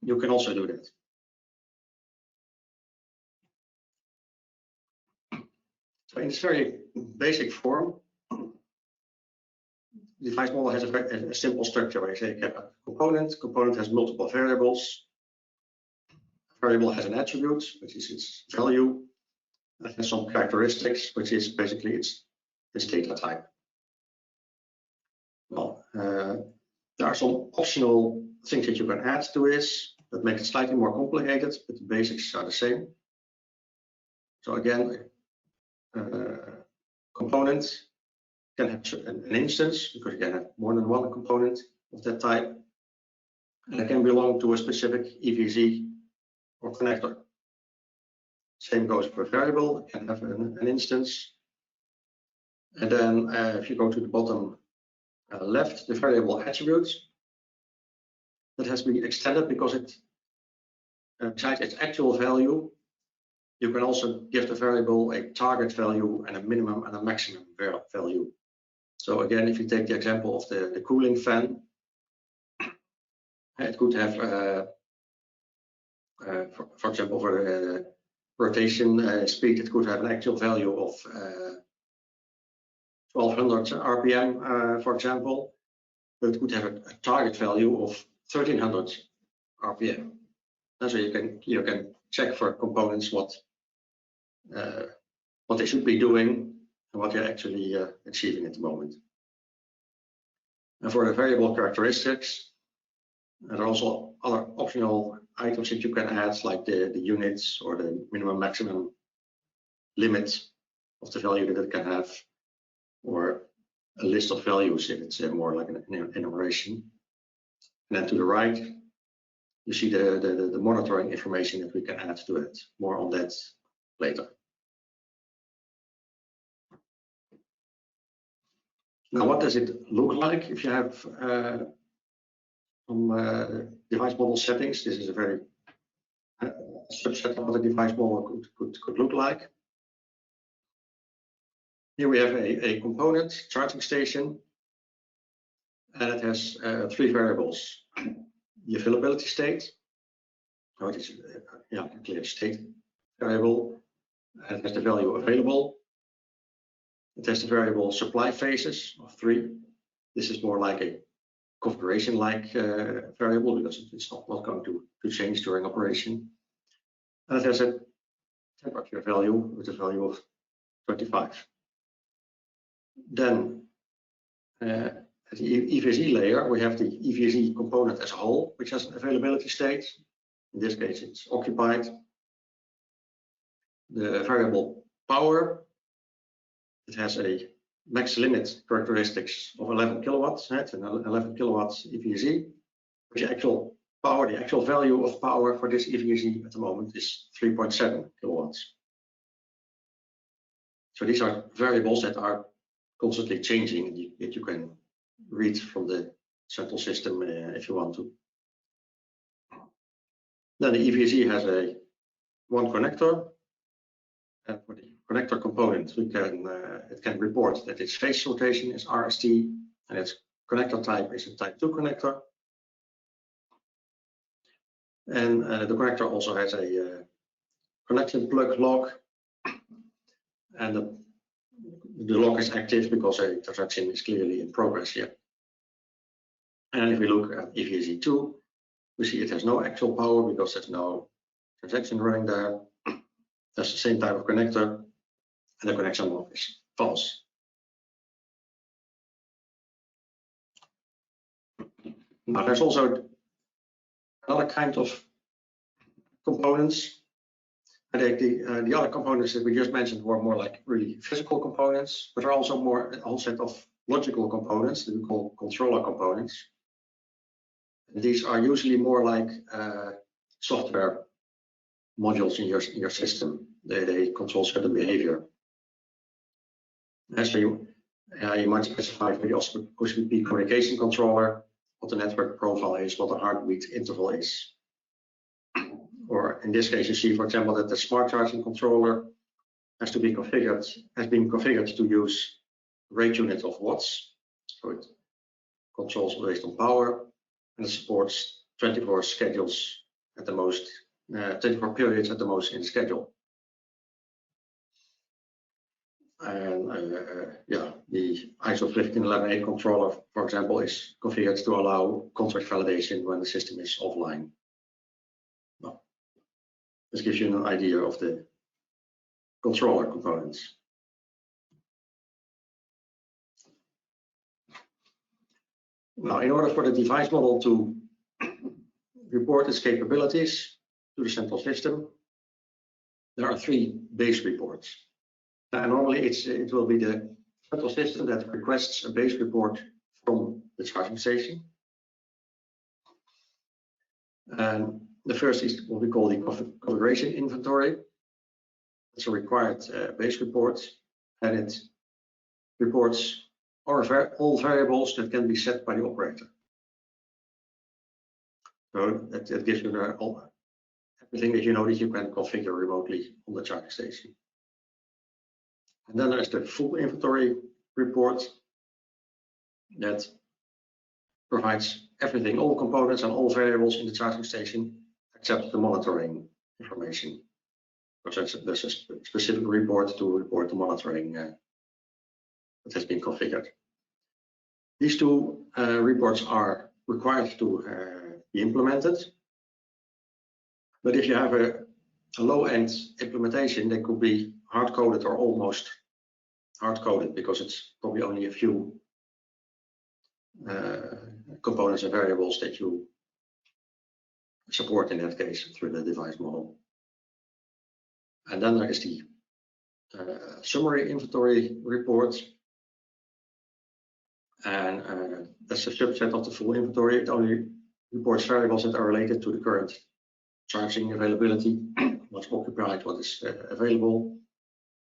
you can also do that. So in this very basic form, the device model has a simple structure where you say you have a component has multiple variables. A variable has an attribute, which is its value. It has some characteristics, which is basically its data type. Well, there are some optional things that you can add to this that make it slightly more complicated, but the basics are the same. So again, component can have an instance, because you can have more than one component of that type, and it can belong to a specific EVZ or connector. Same goes for a variable, it can have an instance. And then if you go to the bottom left, the variable attributes, that has been extended because it, besides its actual value, you can also give the variable a target value and a minimum and a maximum value. So again, if you take the example of the cooling fan, it could have, for example, for the rotation speed, it could have an actual value of 1200 RPM, for example, but it could have a target value of 1300 RPM. And so you can check for components what they should be doing and what they're actually achieving at the moment. And for the variable characteristics, there are also other optional items that you can add, like the units or the minimum maximum limit of the value that it can have, or a list of values if it's more like an enumeration. And then to the right, you see the monitoring information that we can add to it. More on that later. Now, what does it look like if you have some device model settings? This is a very subset of what a device model could look like. Here we have a component, charging station, and it has 3 variables. The availability state, so it is a clear state variable, and it has the value available. It has the variable supply phases of 3. This is more like a configuration-like variable because it's not going to change during operation. And it has a temperature value with a value of 25. Then at the EVZ layer, we have the EVZ component as a whole, which has an availability state. In this case, it's occupied. The variable power, it has a max limit characteristics of 11 kilowatts, right? An 11 kilowatts EVZ. The actual power, the actual value of power for this EVZ at the moment is 3.7 kilowatts. So these are variables that are constantly changing that you can read from the central system if you want to. Then the EVZ has one connector, and for the connector component, it can report that its phase rotation is RST, and its connector type is a type 2 connector. And the connector also has a connection plug log, and the log is active because a transaction is clearly in progress here. And if we look at EVSE2, we see it has no actual power because there's no transaction running there. That's the same type of connector, and the connection log is false. Now there's also another kind of components. And the other components that we just mentioned were more like really physical components, but there are also a whole set of logical components that we call controller components. And these are usually more like software modules in your system. They control certain behavior. And so you might specify for the OCPP communication controller what the network profile is, what the heartbeat interval is. Or in this case, you see, for example, that the smart charging controller has been configured to use rate unit of watts. So it controls based on power, and it supports 24 schedules at the most, 24 periods at the most in the schedule. And the ISO 15118 controller, for example, is configured to allow contract validation when the system is offline. Well, this gives you an idea of the controller components. Now, in order for the device model to report its capabilities to the central system, there are 3 base reports. And normally it will be the central system that requests a base report from the charging station. And the first is what we call the configuration inventory. It's a required base report, and it reports all variables that can be set by the operator. So that gives you everything that you know that you can configure remotely on the charging station. And then there's the full inventory report that provides everything, all components and all variables in the charging station, except the monitoring information. Because there's a specific report to report the monitoring that has been configured. These 2 reports are required to be implemented. But if you have a low-end implementation, they could be hard-coded or almost hard-coded, because it's probably only a few components and variables that you support in that case through the device model. And then there is the summary inventory report, and that's a subset of the full inventory. It only reports variables that are related to the current charging availability, what's occupied, what is available,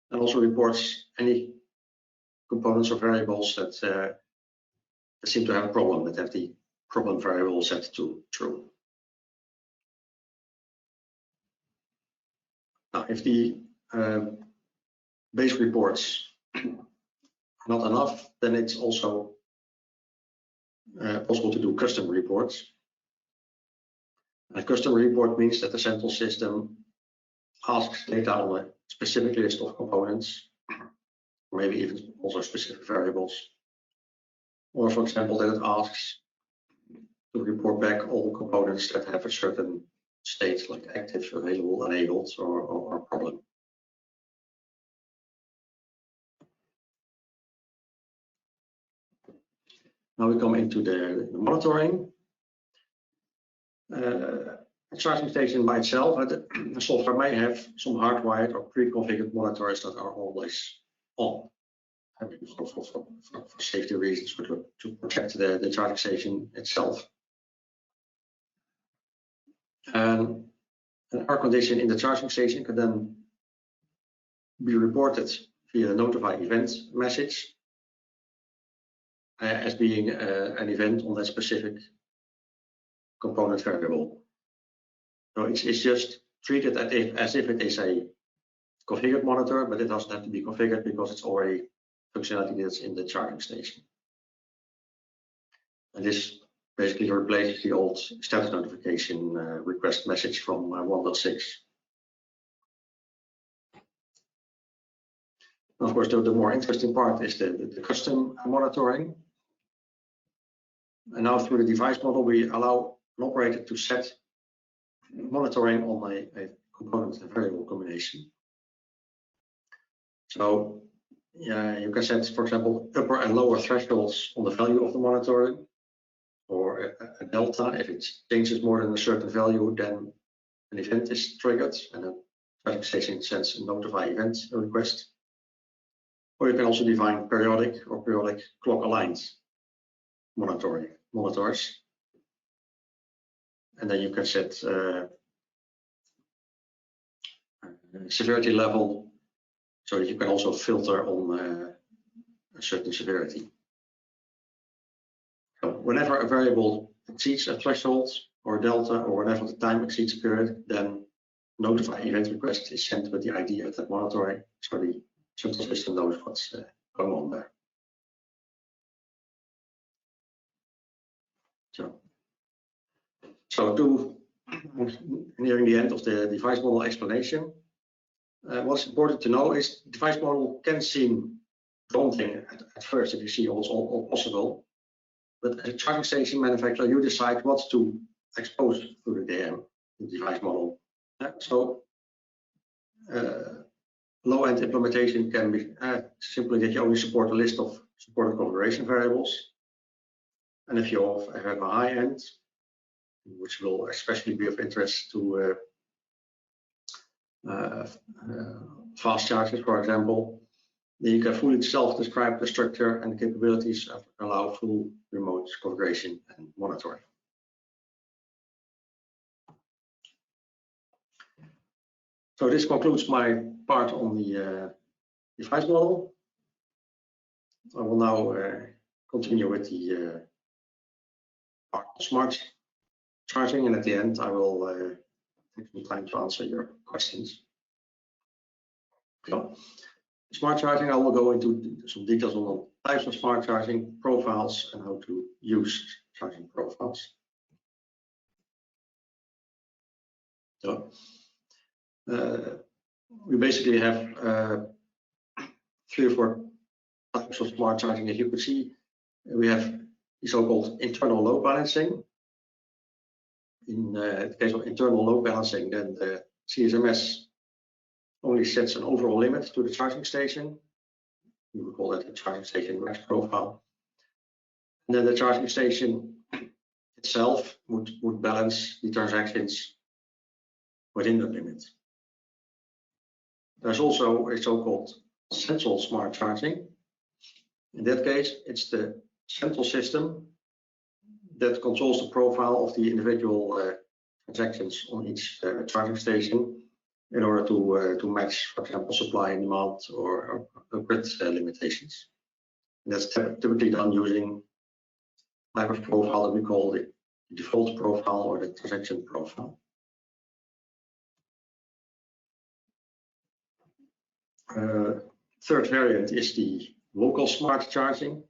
and also reports any components or variables that seem to have a problem, that have the problem variable set to true. Now, if the base reports are not enough, then it's also possible to do custom reports. A custom report means that the central system asks data on a specific list of components, or maybe even also specific variables. Or, for example, that it asks to report back all components that have a certain state, like active, available, enabled, or problem. Now we come into the monitoring. A charging station by itself, the software may have some hardwired or pre-configured monitors that are always on. For safety reasons, to protect the charging station itself. And an error condition in the charging station can then be reported via a notify event message as being an event on that specific component variable. So it's just treated as if it is a configured monitor, but it doesn't have to be configured because it's already functionality that's in the charging station. And this basically replaces the old status notification request message from 1.6. Of course, the more interesting part is the custom monitoring. And now through the device model, we allow an operator to set monitoring on a component and variable combination. So you can set, for example, upper and lower thresholds on the value of the monitoring, or a delta. If it changes more than a certain value, then an event is triggered and a traffic station sends a notify event request. Or you can also define periodic or periodic clock aligned monitors. And then you can set severity level, so that you can also filter on a certain severity. So whenever a variable exceeds a threshold or a delta, or whenever the time exceeds a period, then notify event request is sent with the ID of that monitoring, so the central system knows what's going on there. So nearing the end of the device model explanation, what's important to know is the device model can seem daunting at first if you see what's all possible. But as a charging station manufacturer, you decide what to expose through the DM, the device model. So low-end implementation can be simply that you only support a list of supported configuration variables. And if you have a high end, which will especially be of interest to fast chargers, for example, then you can fully self-describe the structure and the capabilities of allow full remote configuration and monitoring. So this concludes my part on the device model. I will now continue with the part of smart charging, and at the end I will take some time to answer your questions. So, smart charging, I will go into some details on the types of smart charging, profiles, and how to use charging profiles. So, we basically have 3 or 4 types of smart charging. As you could see, we have the so-called internal load balancing. In the case of internal load balancing, then the CSMS only sets an overall limit to the charging station. We would call that a charging station max profile. And then the charging station itself would balance the transactions within the limit. There's also a so-called central smart charging. In that case, it's the central system that controls the profile of the individual transactions on each charging station in order to match, for example, supply and demand or grid limitations. And that's typically done using a type of profile that we call the default profile or the transaction profile. Third variant is the local smart charging.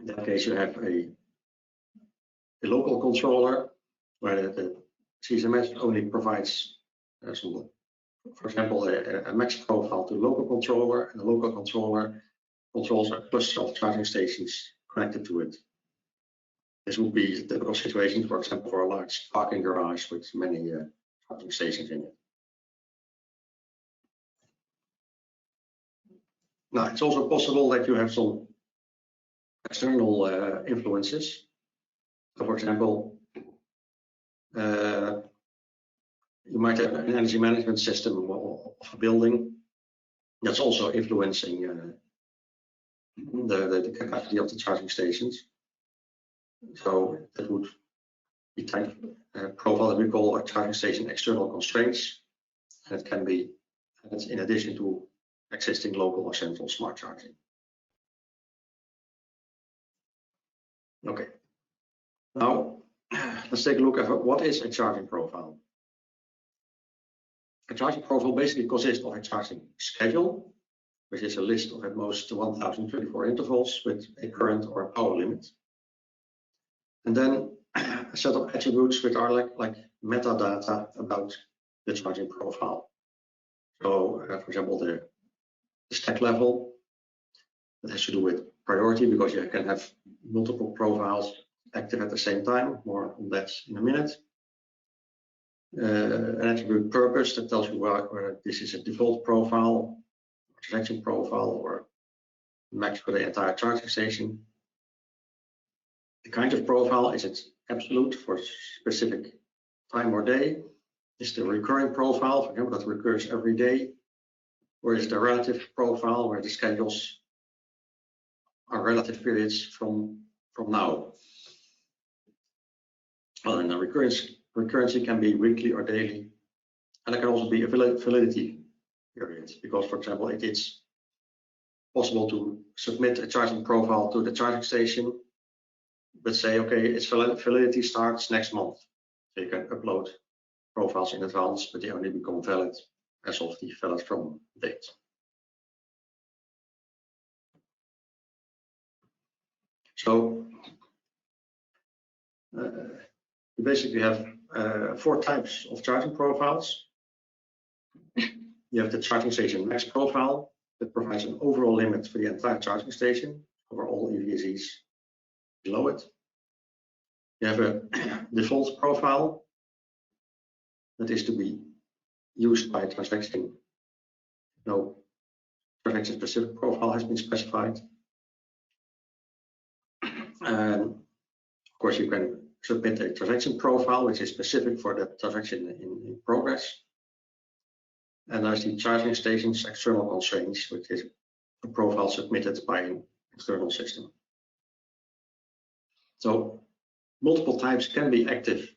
In that case, you have a local controller where the CSMS only provides for example, a max profile to the local controller, and the local controller controls a cluster of charging stations connected to it. This would be the typical situation, for example, for a large parking garage with many charging stations in it. Now, it's also possible that you have some external influences. So, for example, you might have an energy management system of a building that's also influencing the capacity of the charging stations. So that would be type profile that we call a charging station external constraints. And it can be in addition to existing local or central smart charging. Okay. Now let's take a look at what is a charging profile. A charging profile basically consists of a charging schedule, which is a list of at most 1024 intervals with a current or a power limit. and then a set of attributes which are like metadata about the charging profile. So, for example, the stack level, that has to do with priority, because you can have multiple profiles active at the same time. More on that in a minute. An attribute purpose, that tells you whether this is a default profile, transaction profile, or max for the entire charging station. The kind of profile, is it absolute for specific time or day? Is the recurring profile, for example, that recurs every day? Or is the relative profile, where the schedules are relative periods from now? Well, and the recurrency can be weekly or daily, and it can also be a validity period, because, for example, it's possible to submit a charging profile to the charging station, but say, okay, its validity starts next month. So you can upload profiles in advance, but they only become valid as of the valid from date. So you basically have 4 types of charging profiles. You have the charging station max profile that provides an overall limit for the entire charging station over all EVSEs below it. You have a default profile that is to be used by transaction. No transaction specific profile has been specified. And of course, you can submit a transaction profile which is specific for that transaction in progress. And there's the charging station's external constraints, which is a profile submitted by an external system. So multiple types can be active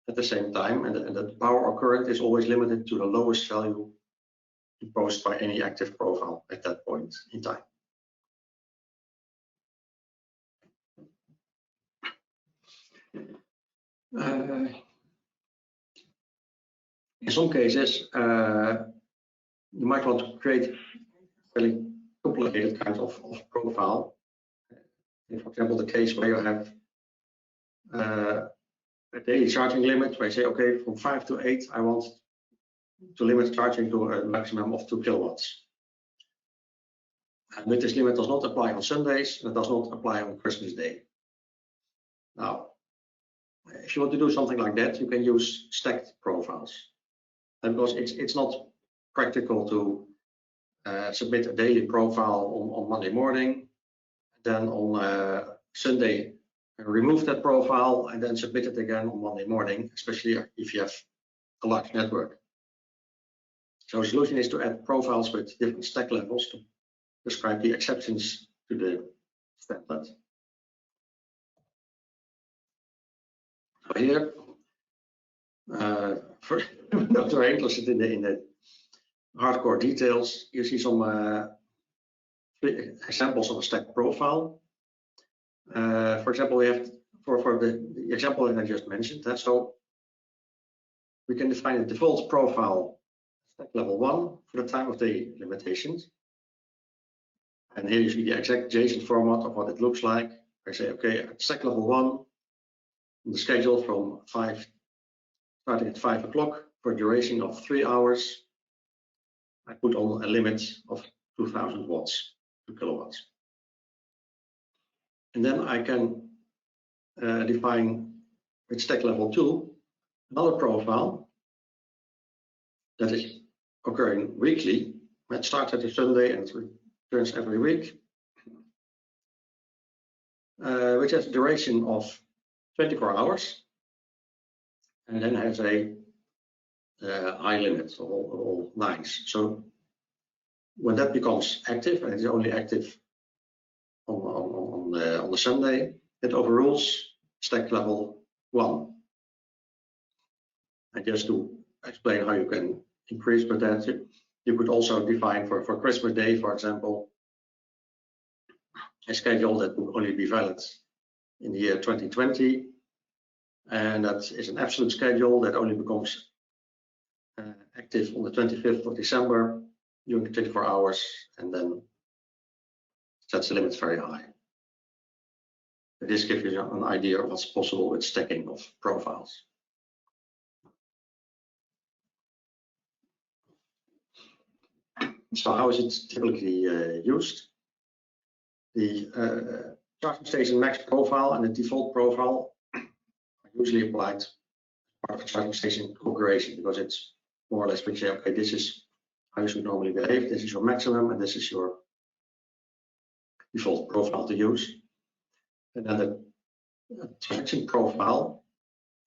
at the same time, and the power or current is always limited to the lowest value imposed by any active profile at that point in time. In some cases, you might want to create really complicated kind of profile. For example, the case where you have a daily charging limit, where you say, okay, from 5 to 8, I want to limit charging to a maximum of 2 kilowatts. But this limit does not apply on Sundays, and it does not apply on Christmas Day. Now, if you want to do something like that, you can use stacked profiles. And because it's not practical to submit a daily profile on Monday morning, then on Sunday remove that profile, and then submit it again on Monday morning, especially if you have a large network. So the solution is to add profiles with different stack levels to describe the exceptions to the standard. So here, for those who are interested in the hardcore details, you see some examples of a stack profile. For example, we have for the example that I just mentioned. So we can define a default profile stack level 1 for the time of day limitations. And here you see the exact JSON format of what it looks like. I say, okay, at stack level 1, on the schedule from starting at 5 o'clock for a duration of 3 hours, I put on a limit of 2000 watts, 2 kilowatts. And then I can define with stack level 2 another profile that is occurring weekly. It starts at a Sunday and it returns every week, which has a duration of 24 hours and then has a high limit of all nines. So when that becomes active, and it's only active on the Sunday, it overrules stack level 1. And just to explain how you can increase with that, you could also define for Christmas Day, for example, a schedule that would only be valid in the year 2020, and that is an absolute schedule that only becomes active on the 25th of December during 24 hours, and then sets the limits very high. This gives you an idea of what's possible with stacking of profiles. So how is it typically used? The charging station max profile and the default profile are usually applied as part of a charging station configuration, because it's more or less we say, okay, this is how you should normally behave, this is your maximum, and this is your default profile to use. And then the transaction profile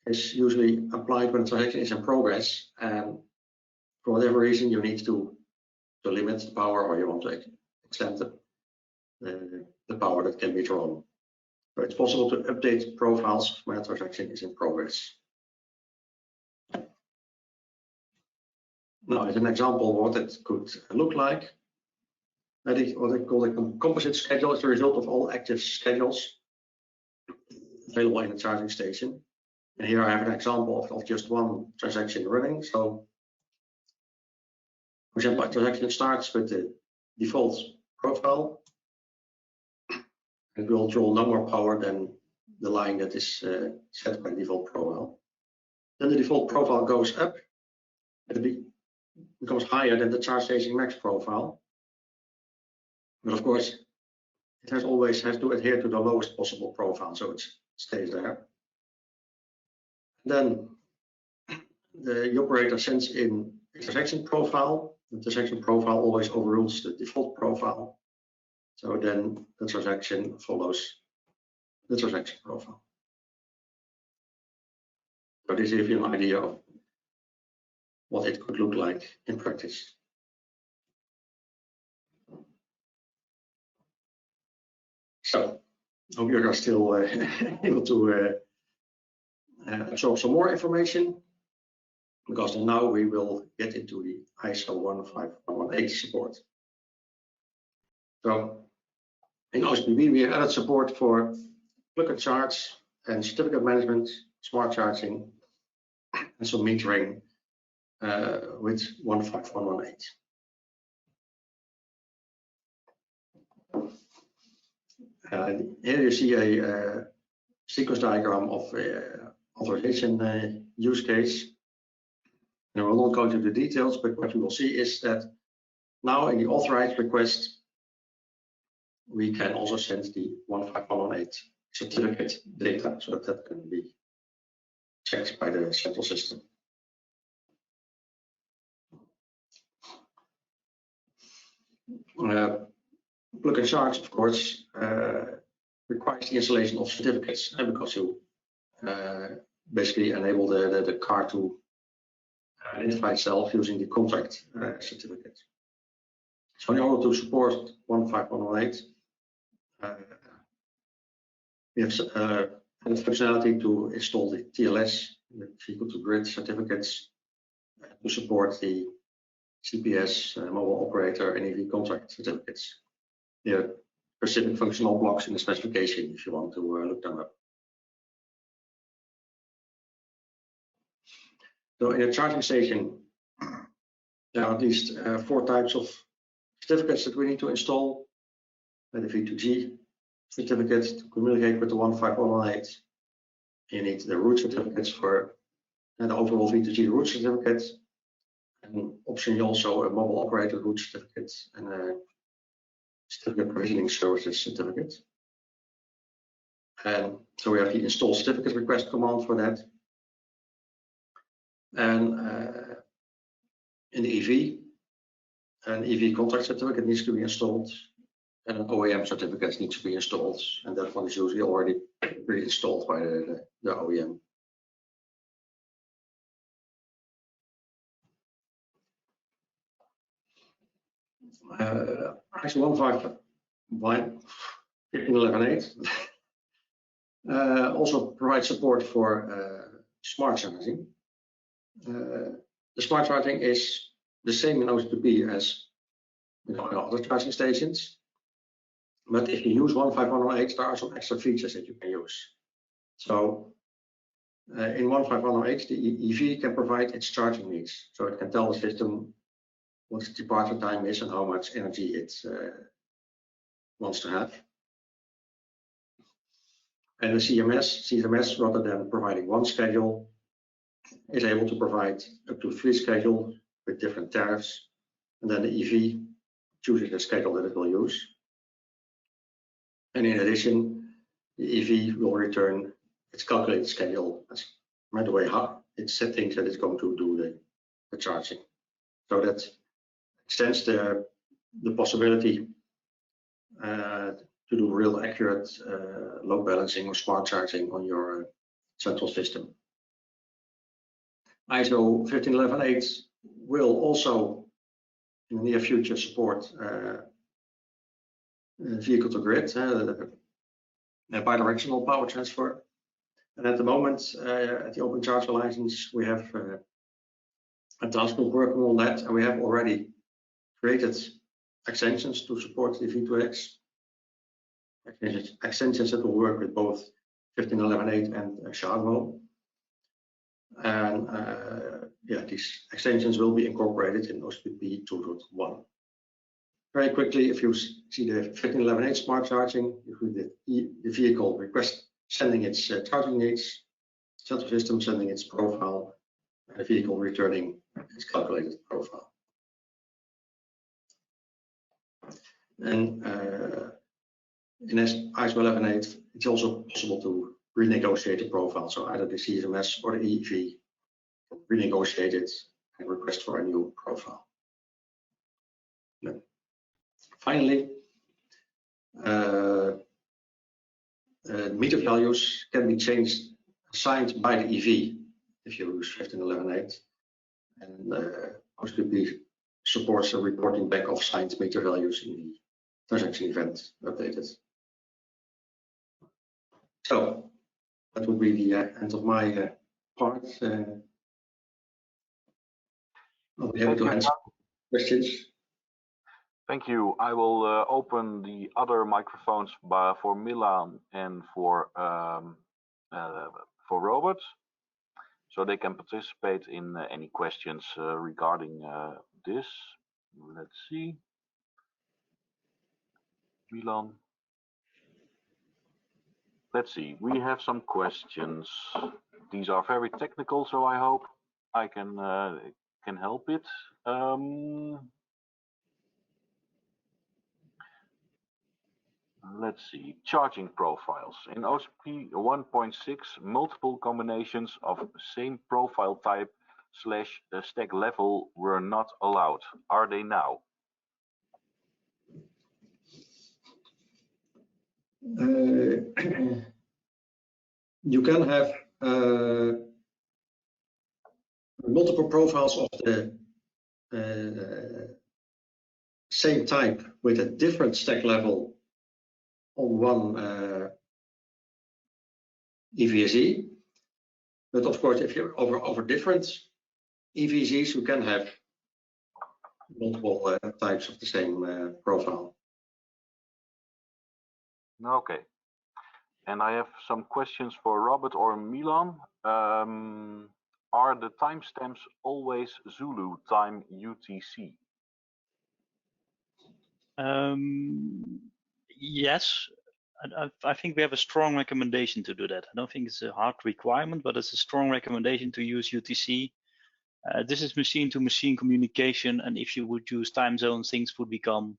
is usually applied when the transaction is in progress, and for whatever reason you need to limit the power, or you want to extend the power that can be drawn. So it's possible to update profiles when a transaction is in progress. Now, as an example, what it could look like, what I call a composite schedule is the result of all active schedules available in the charging station. And here I have an example of just one transaction running. So, for example, a transaction starts with the default profile. It will draw no more power than the line that is set by default profile. Then the default profile goes up, and it becomes higher than the charge station max profile. But of course, it always has to adhere to the lowest possible profile, so it stays there. Then the operator sends in a transaction profile. The transaction profile always overrules the default profile. So then the transaction follows the transaction profile. So this gives you an idea of what it could look like in practice. So I hope you are still able to absorb some more information, because now we will get into the ISO 15118 support. So in OCPP, we added support for plug and charge and certificate management, smart charging, and some metering with 15118. Here you see a sequence diagram of authorization use case. And I will not go into the details, but what you will see is that now in the authorized request, we can also send the 15118 certificate data, so that can be checked by the central system. Plug and charge, of course, requires the installation of certificates, because you basically enable the car to identify itself using the contract certificate. So in order to support 15118, we have added functionality to install the TLS, the vehicle to grid certificates, to support the CPS, mobile operator, and EV contract certificates. There are specific functional blocks in the specification if you want to look them up. So in a charging station, there are at least 4 types of certificates that we need to install. The V2G certificate to communicate with the 15118. You need the root certificates for the overall V2G root certificate, and optionally also a mobile operator root certificate and a certificate provisioning services certificate. And so we have the install certificate request command for that. And in the EV, an EV contract certificate needs to be installed, and an OEM certificate needs to be installed, and that one is usually already pre-installed by the OEM. ISO 15118 also provides support for smart charging. The smart charging is the same in OCPP as in other charging stations, but if you use 15118, there are some extra features that you can use. So in 15118, the EV can provide its charging needs, so it can tell the system what its departure time is and how much energy it wants to have. And the CMS, rather than providing one schedule, is able to provide up to 3 schedules with different tariffs. And then the EV chooses the schedule that it will use. And in addition, the EV will return its calculated schedule by the way how it thinks that it's going to do the charging. So that extends the possibility to do real accurate load balancing or smart charging on your central system. ISO 15118 will also in the near future support vehicle to grid, bidirectional power transfer. And at the moment, at the Open Charge Alliance, we have a task group working on that, and we have already created extensions to support the V2X. Extensions that will work with both 15118 and SHA-1. And yeah, these extensions will be incorporated in OCPP 2.1. Very quickly, if you see the 15118 smart charging, the vehicle request sending its charging needs, central system sending its profile, and the vehicle returning its calculated profile. And in ISO 118, it's also possible to renegotiate the profile. So either the CSMS or the EV can renegotiate it and request for a new profile. Then, finally, meter values can be changed, assigned by the EV if you use 15118. And OCPP supports the reporting back of signed meter values in the transaction event updated. So that would be the end of my part. I'll be able to answer questions. Thank you. I will open the other microphones for Milan and for Robert, so they can participate in any questions regarding this. Let's see. Milan. Let's see. We have some questions. These are very technical, so I hope I can help it. Let's see, charging profiles. In OCPP 1.6, multiple combinations of same profile type / stack level were not allowed. Are they now? You can have multiple profiles of the same type with a different stack level on one EVSE, but of course, if you're over different EVSEs, you can have multiple types of the same profile. Okay, and I have some questions for Robert or Milan. Are the timestamps always Zulu time UTC? Yes, I think we have a strong recommendation to do that. I don't think it's a hard requirement, but it's a strong recommendation to use UTC. This is machine-to-machine communication, and if you would use time zones, things would become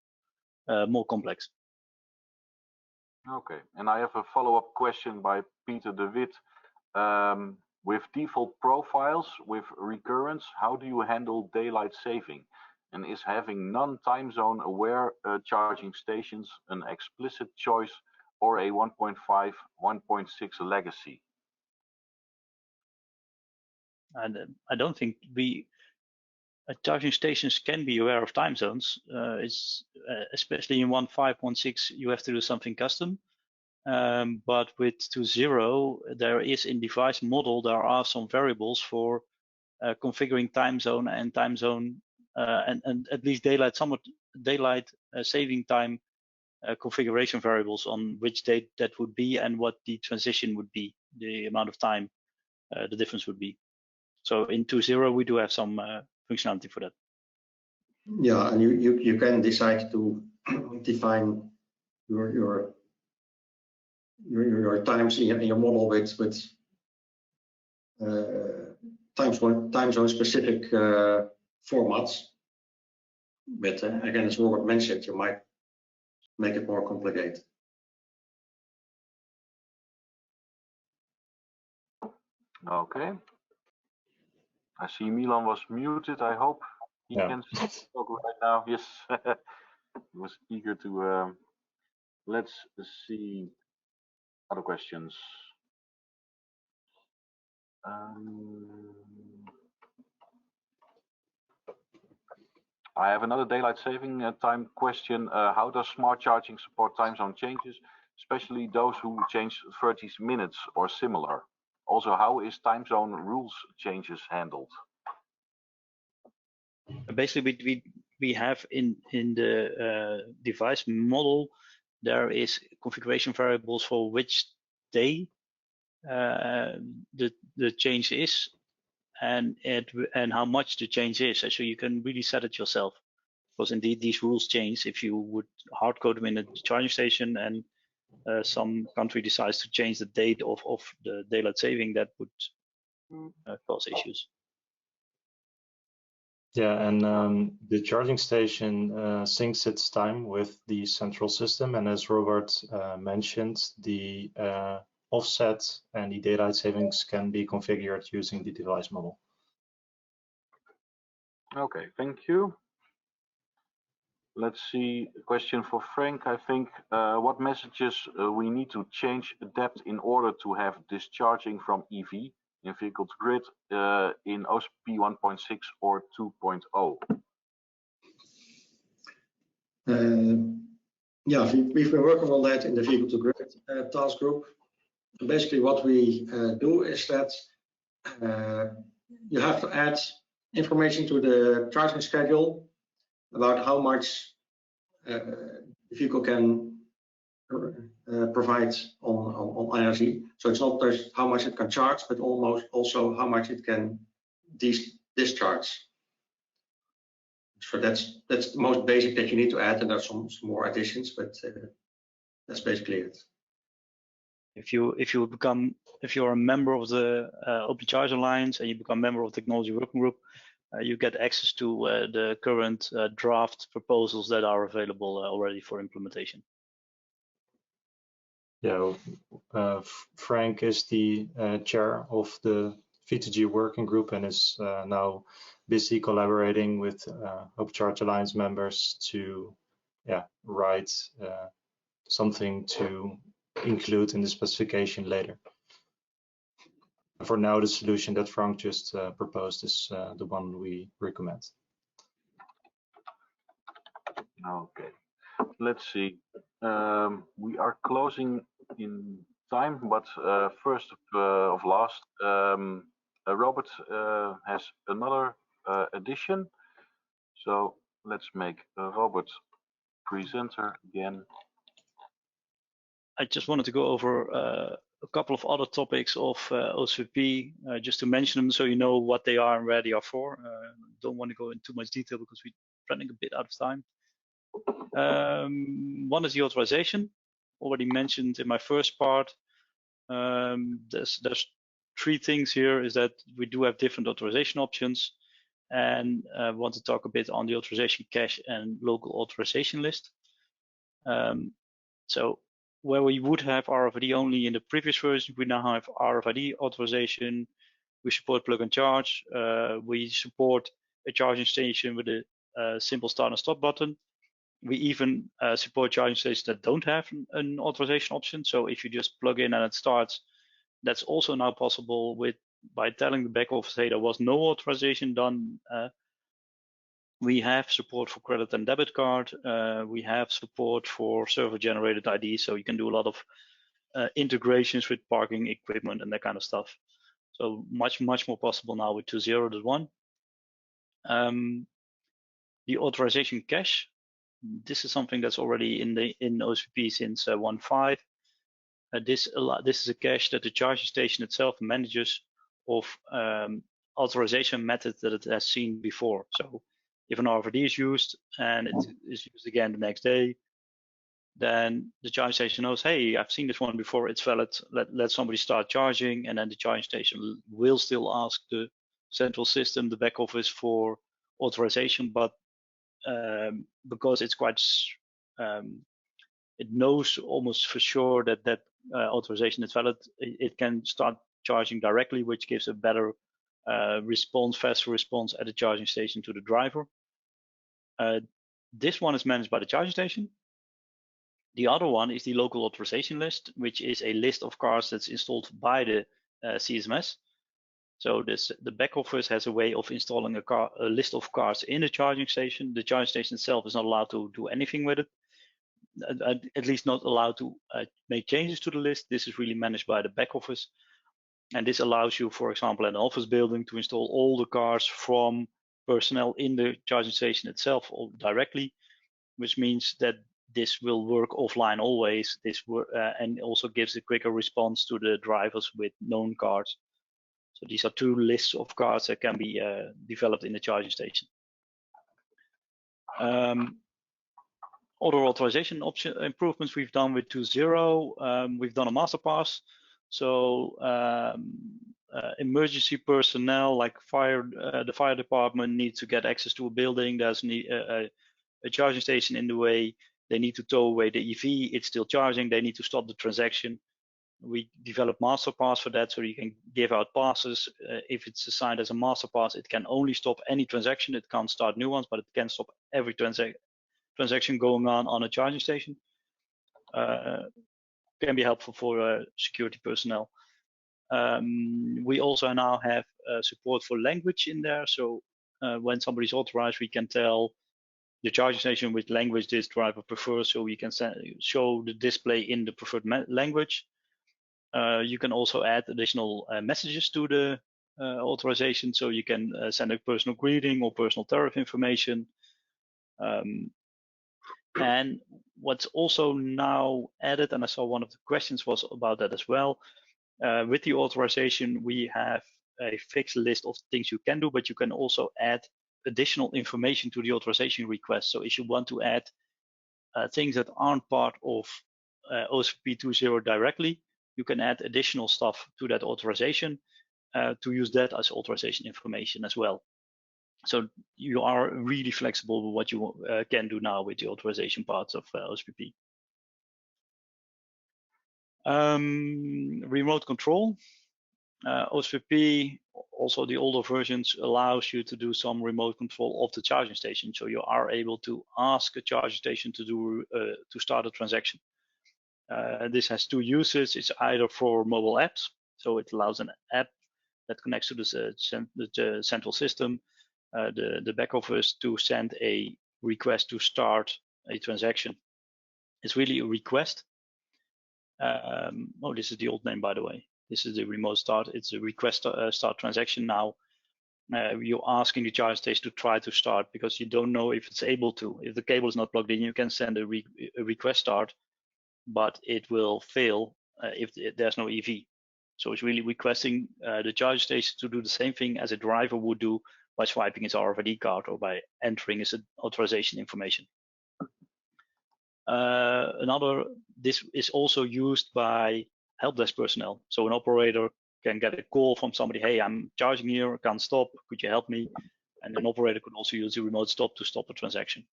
more complex. Okay, and I have a follow-up question by Peter de Wit. With default profiles with recurrence, how do you handle daylight saving? And is having non-time zone aware charging stations an explicit choice or a 1.5, 1.6 legacy? And I don't think charging stations can be aware of time zones. Especially in 1.5, 1.6, you have to do something custom. But with 2.0, there is in device model, there are some variables for configuring time zone and time zone and at least daylight saving time configuration variables on which date that would be and what the transition would be, the amount of time the difference would be. So in 2.0, we do have some functionality for that. Yeah, and you can decide to define your your times in your model with time zone specific formats. But again, as Robert mentioned, you might make it more complicated. Okay. I see Milan was muted. I hope he can talk right now. Yes, he was eager to. Let's see other questions. I have another daylight saving time question. How does smart charging support time zone changes, especially those who change 30 minutes or similar? Also, how is time zone rules changes handled? Basically, we have in the device model, there is configuration variables for which day the change is, and how much the change is. So you can really set it yourself, because indeed these rules change if you would hard code them in a charging station and some country decides to change the date of the daylight saving. That would cause issues. Yeah, and the charging station syncs its time with the central system, and as Robert mentioned, the offset and the daylight savings can be configured using the device model. Okay, thank you. Let's see, a question for Frank, I think. What messages we need to change adapt in order to have discharging from EV in vehicle to grid in OCPP 1.6 or 2.0? Yeah, we've been working on that in the vehicle to grid task group. And basically what we do is that you have to add information to the charging schedule about how much the vehicle can provide on energy. So it's not just how much it can charge, but almost also how much it can discharge. So that's the most basic that you need to add, and there's some more additions, but that's basically it. If you're a member of the Open Charge Alliance and you become a member of the Technology Working Group, you get access to the current draft proposals that are available already for implementation. Yeah, Frank is the chair of the V2G working group and is now busy collaborating with Open Charge Alliance members to write something to include in the specification later. For now, the solution that Frank just proposed is the one we recommend. Okay, let's see. We are closing in time, but first of last, Robert has another addition. So let's make Robert presenter again. I just wanted to go over a couple of other topics of OCPP, just to mention them so you know what they are and where they are for. Don't want to go into too much detail because we're running a bit out of time. One is the authorization, already mentioned in my first part. There's three things here, is that we do have different authorization options, and want to talk a bit on the authorization cache and local authorization list. So where we would have RFID only in the previous version, we now have RFID authorization. We support plug and charge. We support a charging station with a simple start and stop button. We even support charging stations that don't have an authorization option. So if you just plug in and it starts, that's also now possible by telling the back office, hey, there was no authorization done. We have support for credit and debit card. We have support for server-generated ID, so you can do a lot of integrations with parking equipment and that kind of stuff. So much more possible now with 2.0.1. The authorization cache. This is something that's already in OCPP since 1.5. This is a cache that the charging station itself manages of authorization methods that it has seen before. So if an RFID is used and it is used again the next day, then the charging station knows, hey, I've seen this one before, it's valid, let somebody start charging, and then the charging station will still ask the central system, the back office, for authorization, but because it's quite, it knows almost for sure that authorization is valid, it can start charging directly, which gives a better response, faster response at the charging station to the driver. This one is managed by the charging station. The other one is the local authorization list, which is a list of cars that's installed by the CSMS. So the back office has a way of installing a list of cars in the charging station. The charging station itself is not allowed to do anything with it, at least not allowed to make changes to the list. This is really managed by the back office. And this allows you, for example, in an office building, to install all the cars from personnel in the charging station itself directly, which means that this will work offline always. And also gives a quicker response to the drivers with known cars. So these are two lists of cars that can be developed in the charging station. Other authorization option improvements we've done with 2.0. We've done a master pass. So emergency personnel like the fire department needs to get access to a building. There's a charging station in the way. They need to tow away the EV. It's still charging. They need to stop the transaction. We developed master pass for that, so you can give out passes. If it's assigned as a master pass, it can only stop any transaction. It can't start new ones, but it can stop every transaction going on a charging station. Can be helpful for security personnel. We also now have support for language in there. So when somebody's authorized, we can tell the charging station which language this driver prefers, so we can show the display in the preferred language. You can also add additional messages to the authorization, so you can send a personal greeting or personal tariff information. And what's also now added, and I saw one of the questions was about that as well, with the authorization, we have a fixed list of things you can do, but you can also add additional information to the authorization request. So if you want to add things that aren't part of OCPP 2.0 directly, you can add additional stuff to that authorization to use that as authorization information as well. So you are really flexible with what you can do now with the authorization parts of OCPP. Remote control. OCPP, also the older versions, allows you to do some remote control of the charging station. So you are able to ask a charging station to start a transaction. This has two uses. It's either for mobile apps, so it allows an app that connects to the central system, the back office, to send a request to start a transaction. It's really a request. Oh, this is the old name, by the way. This is the remote start. It's a request start transaction now. You're asking the charging station to try to start because you don't know if it's able to. If the cable is not plugged in, you can send a request start, but it will fail if there's no EV. So it's really requesting the charging station to do the same thing as a driver would do by swiping his RFID card or by entering his authorization information. This is also used by help desk personnel. So an operator can get a call from somebody, hey, I'm charging here, I can't stop, could you help me? And an operator could also use the remote stop to stop a transaction.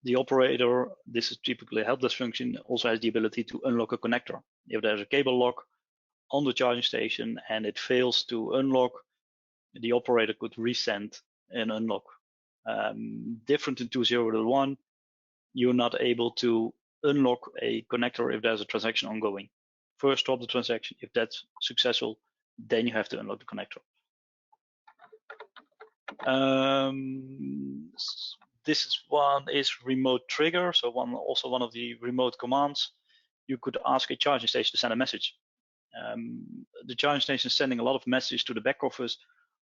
The operator, this is typically a help desk function, also has the ability to unlock a connector. If there's a cable lock on the charging station and it fails to unlock, the operator could resend an unlock. Different in 2.0.1, you're not able to unlock a connector if there's a transaction ongoing. First stop the transaction. If that's successful, then you have to unlock the connector. This one is remote trigger. So also one of the remote commands. You could ask a charging station to send a message. The charging station is sending a lot of messages to the back office,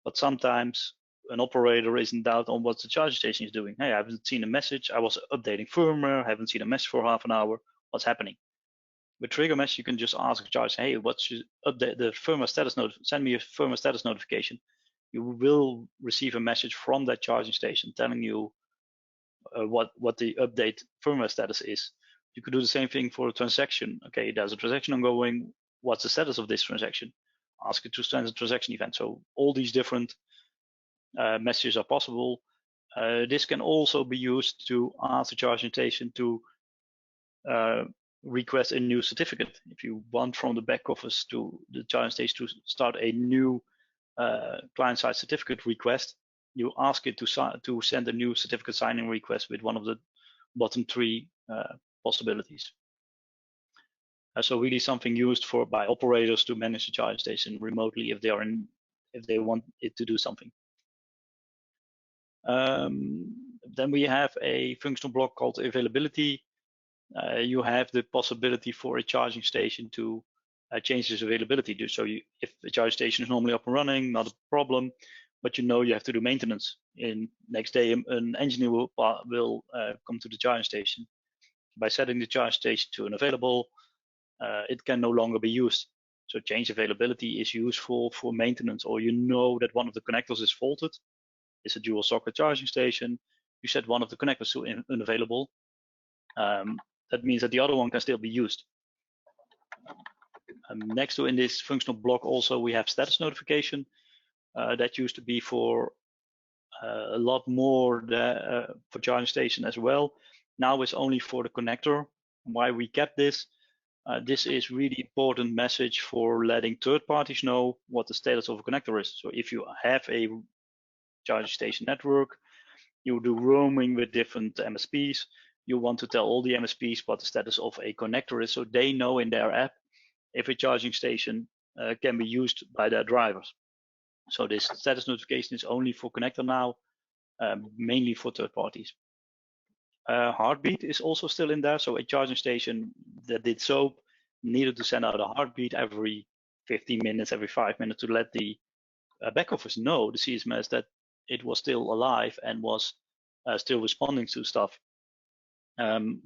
but sometimes an operator is in doubt on what the charging station is doing. Hey, I haven't seen a message. I was updating firmware. I haven't seen a message for half an hour. What's happening? With trigger message, you can just ask the charger, hey, what's your update? The firmware status note. Send me a firmware status notification. You will receive a message from that charging station telling you what the update firmware status is. You could do the same thing for a transaction. Okay, there's a transaction ongoing. What's the status of this transaction? Ask it to send a transaction event. So all these different messages are possible. This can also be used to ask the charging station to request a new certificate. If you want from the back office to the charging station to start a new client-side certificate request, you ask it to send a new certificate signing request with one of the bottom 3 possibilities. So really something used by operators to manage the charging station remotely if they want it to do something. Then we have a functional block called availability. You have the possibility for a charging station to change its availability. So if the charging station is normally up and running, not a problem, but you know you have to do maintenance. And next day, an engineer will come to the charging station. By setting the charging station to unavailable, it can no longer be used. So change availability is useful for maintenance, or you know that one of the connectors is faulted. It's a dual socket charging station. You set one of the connectors to unavailable. That means that the other one can still be used. Next to in this functional block also we have status notification. That used to be for a lot more for charging station as well. Now it's only for the connector. Why we kept this? This is really important message for letting third parties know what the status of a connector is. So if you have a charging station network, you do roaming with different MSPs, you want to tell all the MSPs what the status of a connector is, so they know in their app if a charging station can be used by their drivers. So this status notification is only for connector now, mainly for third parties. Heartbeat is also still in there. So a charging station that did SOAP needed to send out a heartbeat every 15 minutes, every 5 minutes to let the back office know, the CSMS, that it was still alive and was still responding to stuff.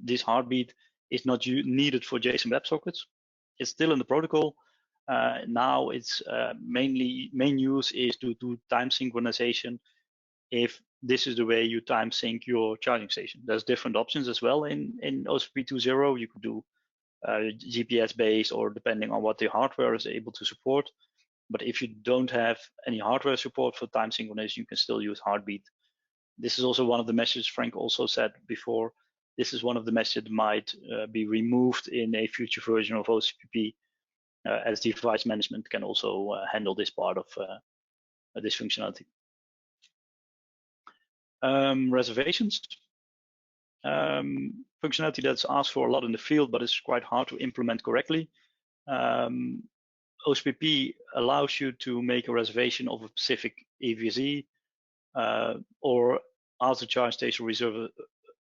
This heartbeat is not needed for JSON WebSockets. It's still in the protocol. Now its main use is to do time synchronization if this is the way you time sync your charging station. There's different options as well in OCPP 2.0. You could do GPS based, or depending on what the hardware is able to support. But if you don't have any hardware support for time synchronization, you can still use heartbeat. This is also one of the messages Frank also said before. This is one of the messages that might be removed in a future version of OCPP, as device management can also handle this part of this functionality. Reservations. Functionality that's asked for a lot in the field, but it's quite hard to implement correctly. OCPP allows you to make a reservation of a specific EVZ, or ask the charge station reserve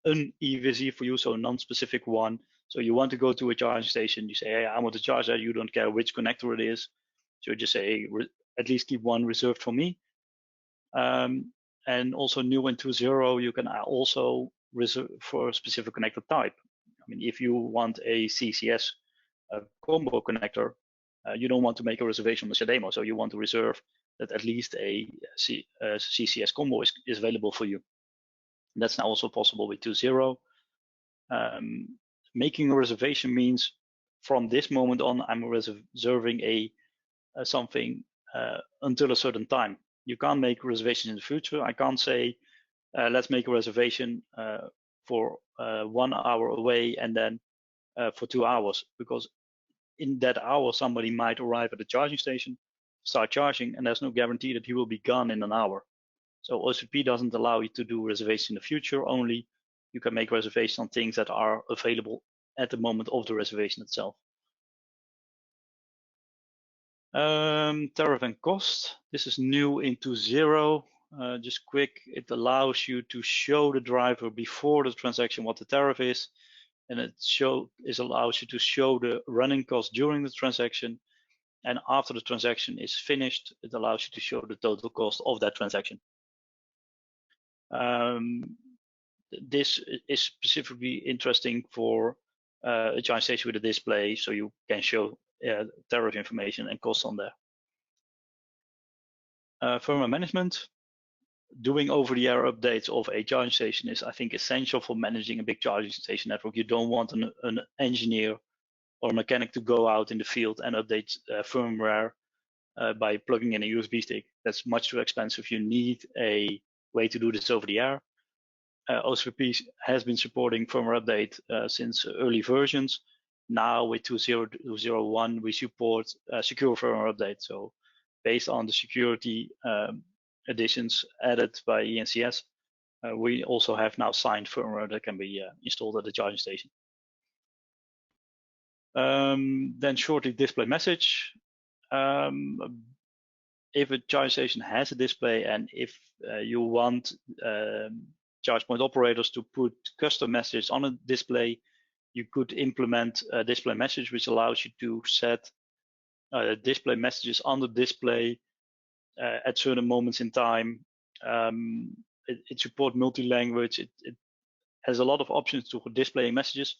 an EVZ for you, so a non-specific one. So you want to go to a charging station, you say, hey, I want to charge that, you don't care which connector it is. So you just say, at least keep one reserved for me. And also new in 2.0, you can also reserve for a specific connector type. I mean, if you want a CCS combo connector, you don't want to make a reservation on the CDEMO, so you want to reserve that at least a CCS combo is available for you. And that's now also possible with 2.0. Making a reservation means from this moment on, I'm reserving something until a certain time. You can't make reservations in the future. I can't say, let's make a reservation for 1 hour away and then for 2 hours, because in that hour, somebody might arrive at the charging station, start charging, and there's no guarantee that he will be gone in an hour. So OCPP doesn't allow you to do reservations in the future, only you can make reservations on things that are available at the moment of the reservation itself. Tariff and cost. This is new in 2.0. Just quick, it allows you to show the driver before the transaction what the tariff is, and it allows you to show the running cost during the transaction, and after the transaction is finished, it allows you to show the total cost of that transaction. This is specifically interesting for a charging station with a display, so you can show tariff information and costs on there. Firmware management. doing over-the-air updates of a charging station is, I think, essential for managing a big charging station network. You don't want an engineer or mechanic to go out in the field and update firmware by plugging in a USB stick. That's much too expensive. You need a way to do this over the air. OCPP has been supporting firmware update since early versions. Now with 2.0.1, we support secure firmware update. So based on the security additions added by ENCS, we also have now signed firmware that can be installed at the charging station. Then shortly, display message. If a charging station has a display, and if you want charge point operators to put custom messages on a display, you could implement a display message, which allows you to set display messages on the display at certain moments in time. It supports multi-language. It has a lot of options to displaying messages.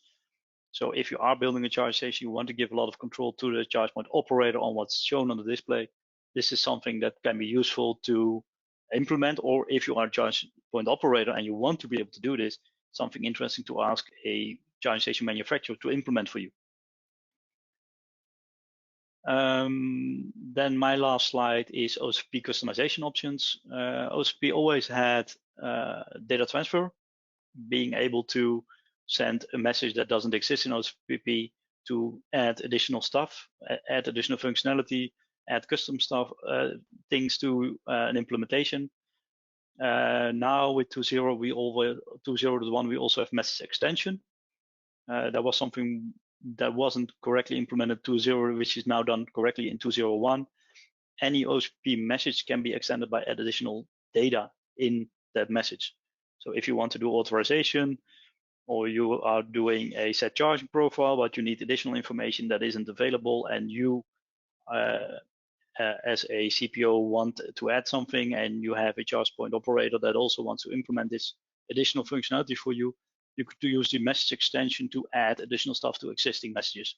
So if you are building a charge station, you want to give a lot of control to the charge point operator on what's shown on the display. This is something that can be useful to implement, or if you are a charge point operator and you want to be able to do this, something interesting to ask a charging station manufacturer to implement for you. Then my last slide is OCPP customization options. OCPP always had data transfer, being able to send a message that doesn't exist in OCPP to add additional stuff, add additional functionality, add custom stuff, things to an implementation. Now with 2.0.1, we also have message extension. That was something that wasn't correctly implemented 2.0, which is now done correctly in 2.0.1. Any OCPP message can be extended by add additional data in that message. So if you want to do authorization, or you are doing a set charging profile, but you need additional information that isn't available, and you as a CPO want to add something, and you have a charge point operator that also wants to implement this additional functionality for you, you could use the message extension to add additional stuff to existing messages,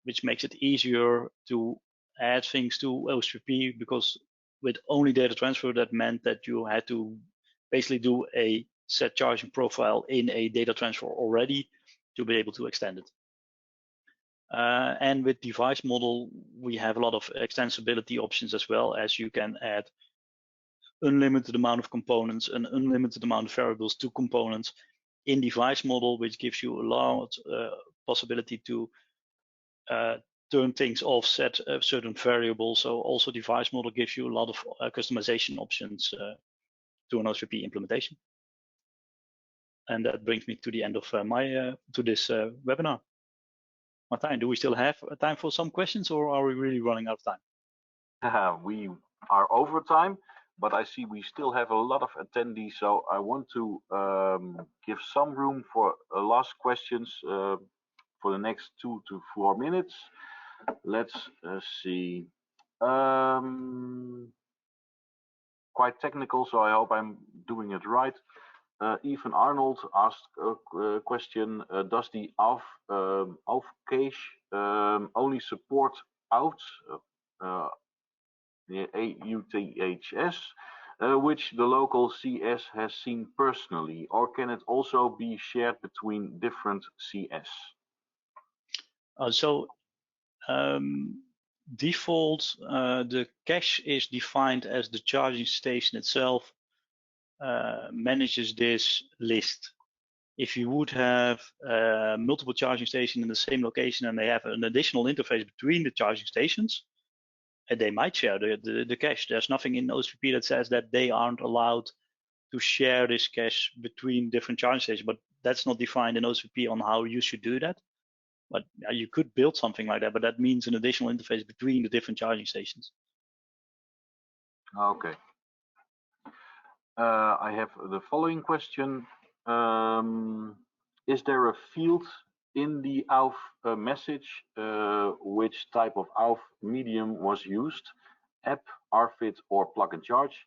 which makes it easier to add things to OCPP, because with only data transfer, that meant that you had to basically do a set charging profile in a data transfer already to be able to extend it. And with device model, we have a lot of extensibility options as well, as you can add unlimited amount of components, an unlimited amount of variables to components in device model, which gives you a lot possibility to turn things off, set certain variables. So also device model gives you a lot of customization options to an OCPP implementation. And that brings me to the end of to this webinar. Martijn, do we still have time for some questions, or are we really running out of time? We are over time, but I see we still have a lot of attendees, so I want to give some room for last questions for the next 2 to 4 minutes. Let's see. Quite technical, so I hope I'm doing it right. Even Arnold asked a question, does the AUF cache only support out AUTHS, which the local CS has seen personally, or can it also be shared between different CS? Default, the cache is defined as the charging station itself manages this list. If you would have multiple charging stations in the same location and they have an additional interface between the charging stations, they might share the cache. There's nothing in OCPP that says that they aren't allowed to share this cache between different charging stations, but that's not defined in OCPP on how you should do that. But you could build something like that, but that means an additional interface between the different charging stations. Okay. I have the following question. Is there a field in the AUF message which type of AUF medium was used, app, RFID, or plug and charge?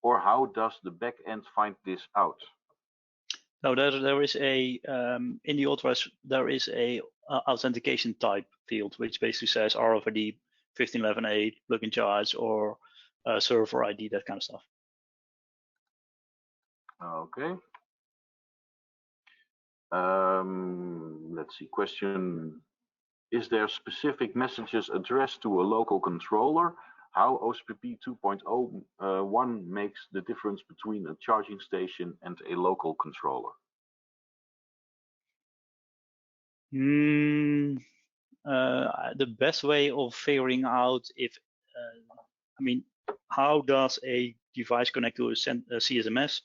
Or how does the backend find this out? No, there is a, in the authorized, there is a authentication type field, which basically says RFID 1511A, plug and charge, or server ID, that kind of stuff. Okay. Let's see, question. Is there specific messages addressed to a local controller? How OCPP 2.0.1 makes the difference between a charging station and a local controller? The best way of figuring out if, how does a device connect to a CSMS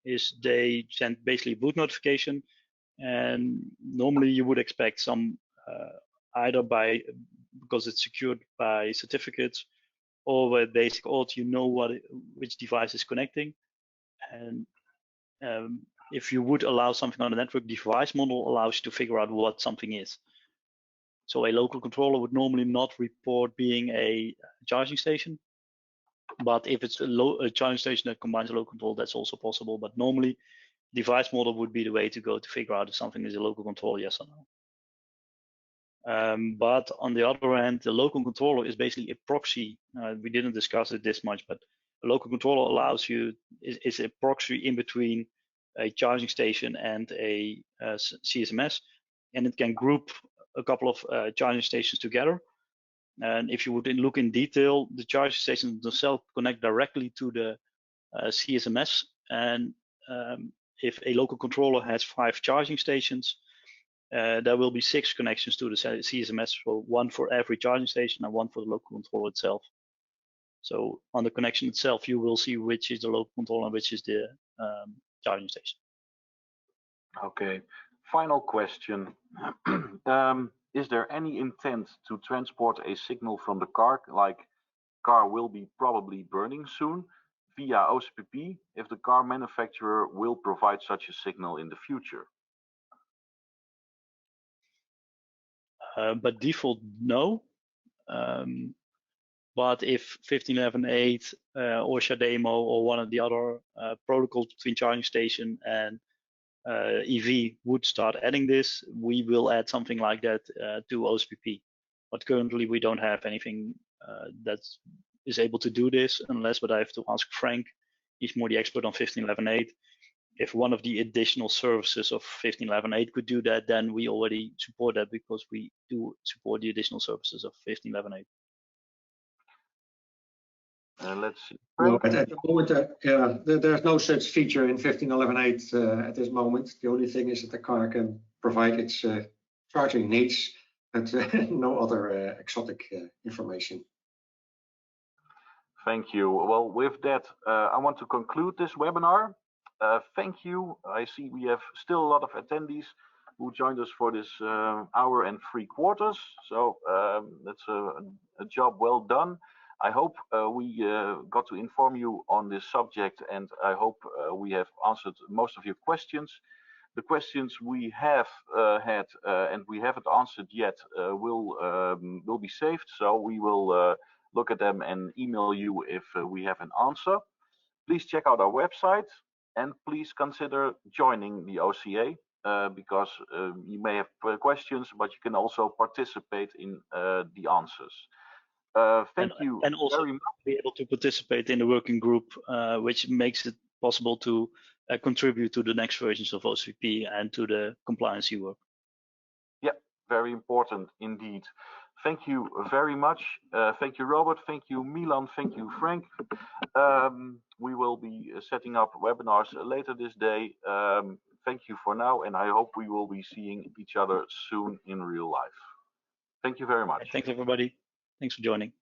is they send basically boot notification, and normally you would expect some either because it's secured by certificates, or with basic auth you know which device is connecting. And if you would allow something on the network, device model allows you to figure out what something is. So a local controller would normally not report being a charging station, but if it's a charging station that combines a local control, that's also possible. But normally device model would be the way to go to figure out if something is a local controller, yes or no. But on the other hand, the local controller is basically a proxy. We didn't discuss it this much, but a local controller allows you, is a proxy in between a charging station and a CSMS, and it can group a couple of charging stations together. And if you would look in detail, the charging stations themselves connect directly to the CSMS. And if a local controller has 5 charging stations, there will be 6 connections to the CSMS, so 1 for every charging station and 1 for the local controller itself. So on the connection itself, you will see which is the local controller and which is the charging station. Okay, final question. Is there any intent to transport a signal from the car, like car will be probably burning soon, via OCPP, if the car manufacturer will provide such a signal in the future? By default, no. But if 15.11.8 or SHA-Demo or one of the other protocols between charging station and EV would start adding this, we will add something like that to OCPP. But currently we don't have anything that is able to do this, but I have to ask Frank. He's more the expert on 15.11.8. If one of the additional services of 15.11.8 could do that, then we already support that because we do support the additional services of 15.11.8. Let's see. No, at the moment, there's no such feature in 15.11.8 at this moment. The only thing is that the car can provide its charging needs, but no other exotic information. Thank you. Well, with that, I want to conclude this webinar. Thank you. I see we have still a lot of attendees who joined us for this hour and 3/4. So that's a job well done. I hope we got to inform you on this subject, and I hope we have answered most of your questions. The questions we have had and we haven't answered yet will be saved, so we will look at them and email you if we have an answer. Please check out our website and please consider joining the OCA because you may have questions, but you can also participate in the answers. Thank you. And also very much. Be able to participate in the working group, which makes it possible to contribute to the next versions of OCPP and to the compliance work. Yeah, very important indeed. Thank you very much. Thank you, Robert. Thank you, Milan. Thank you, Frank. We will be setting up webinars later this day. Thank you for now, and I hope we will be seeing each other soon in real life. Thank you very much. Thanks, everybody. Thanks for joining.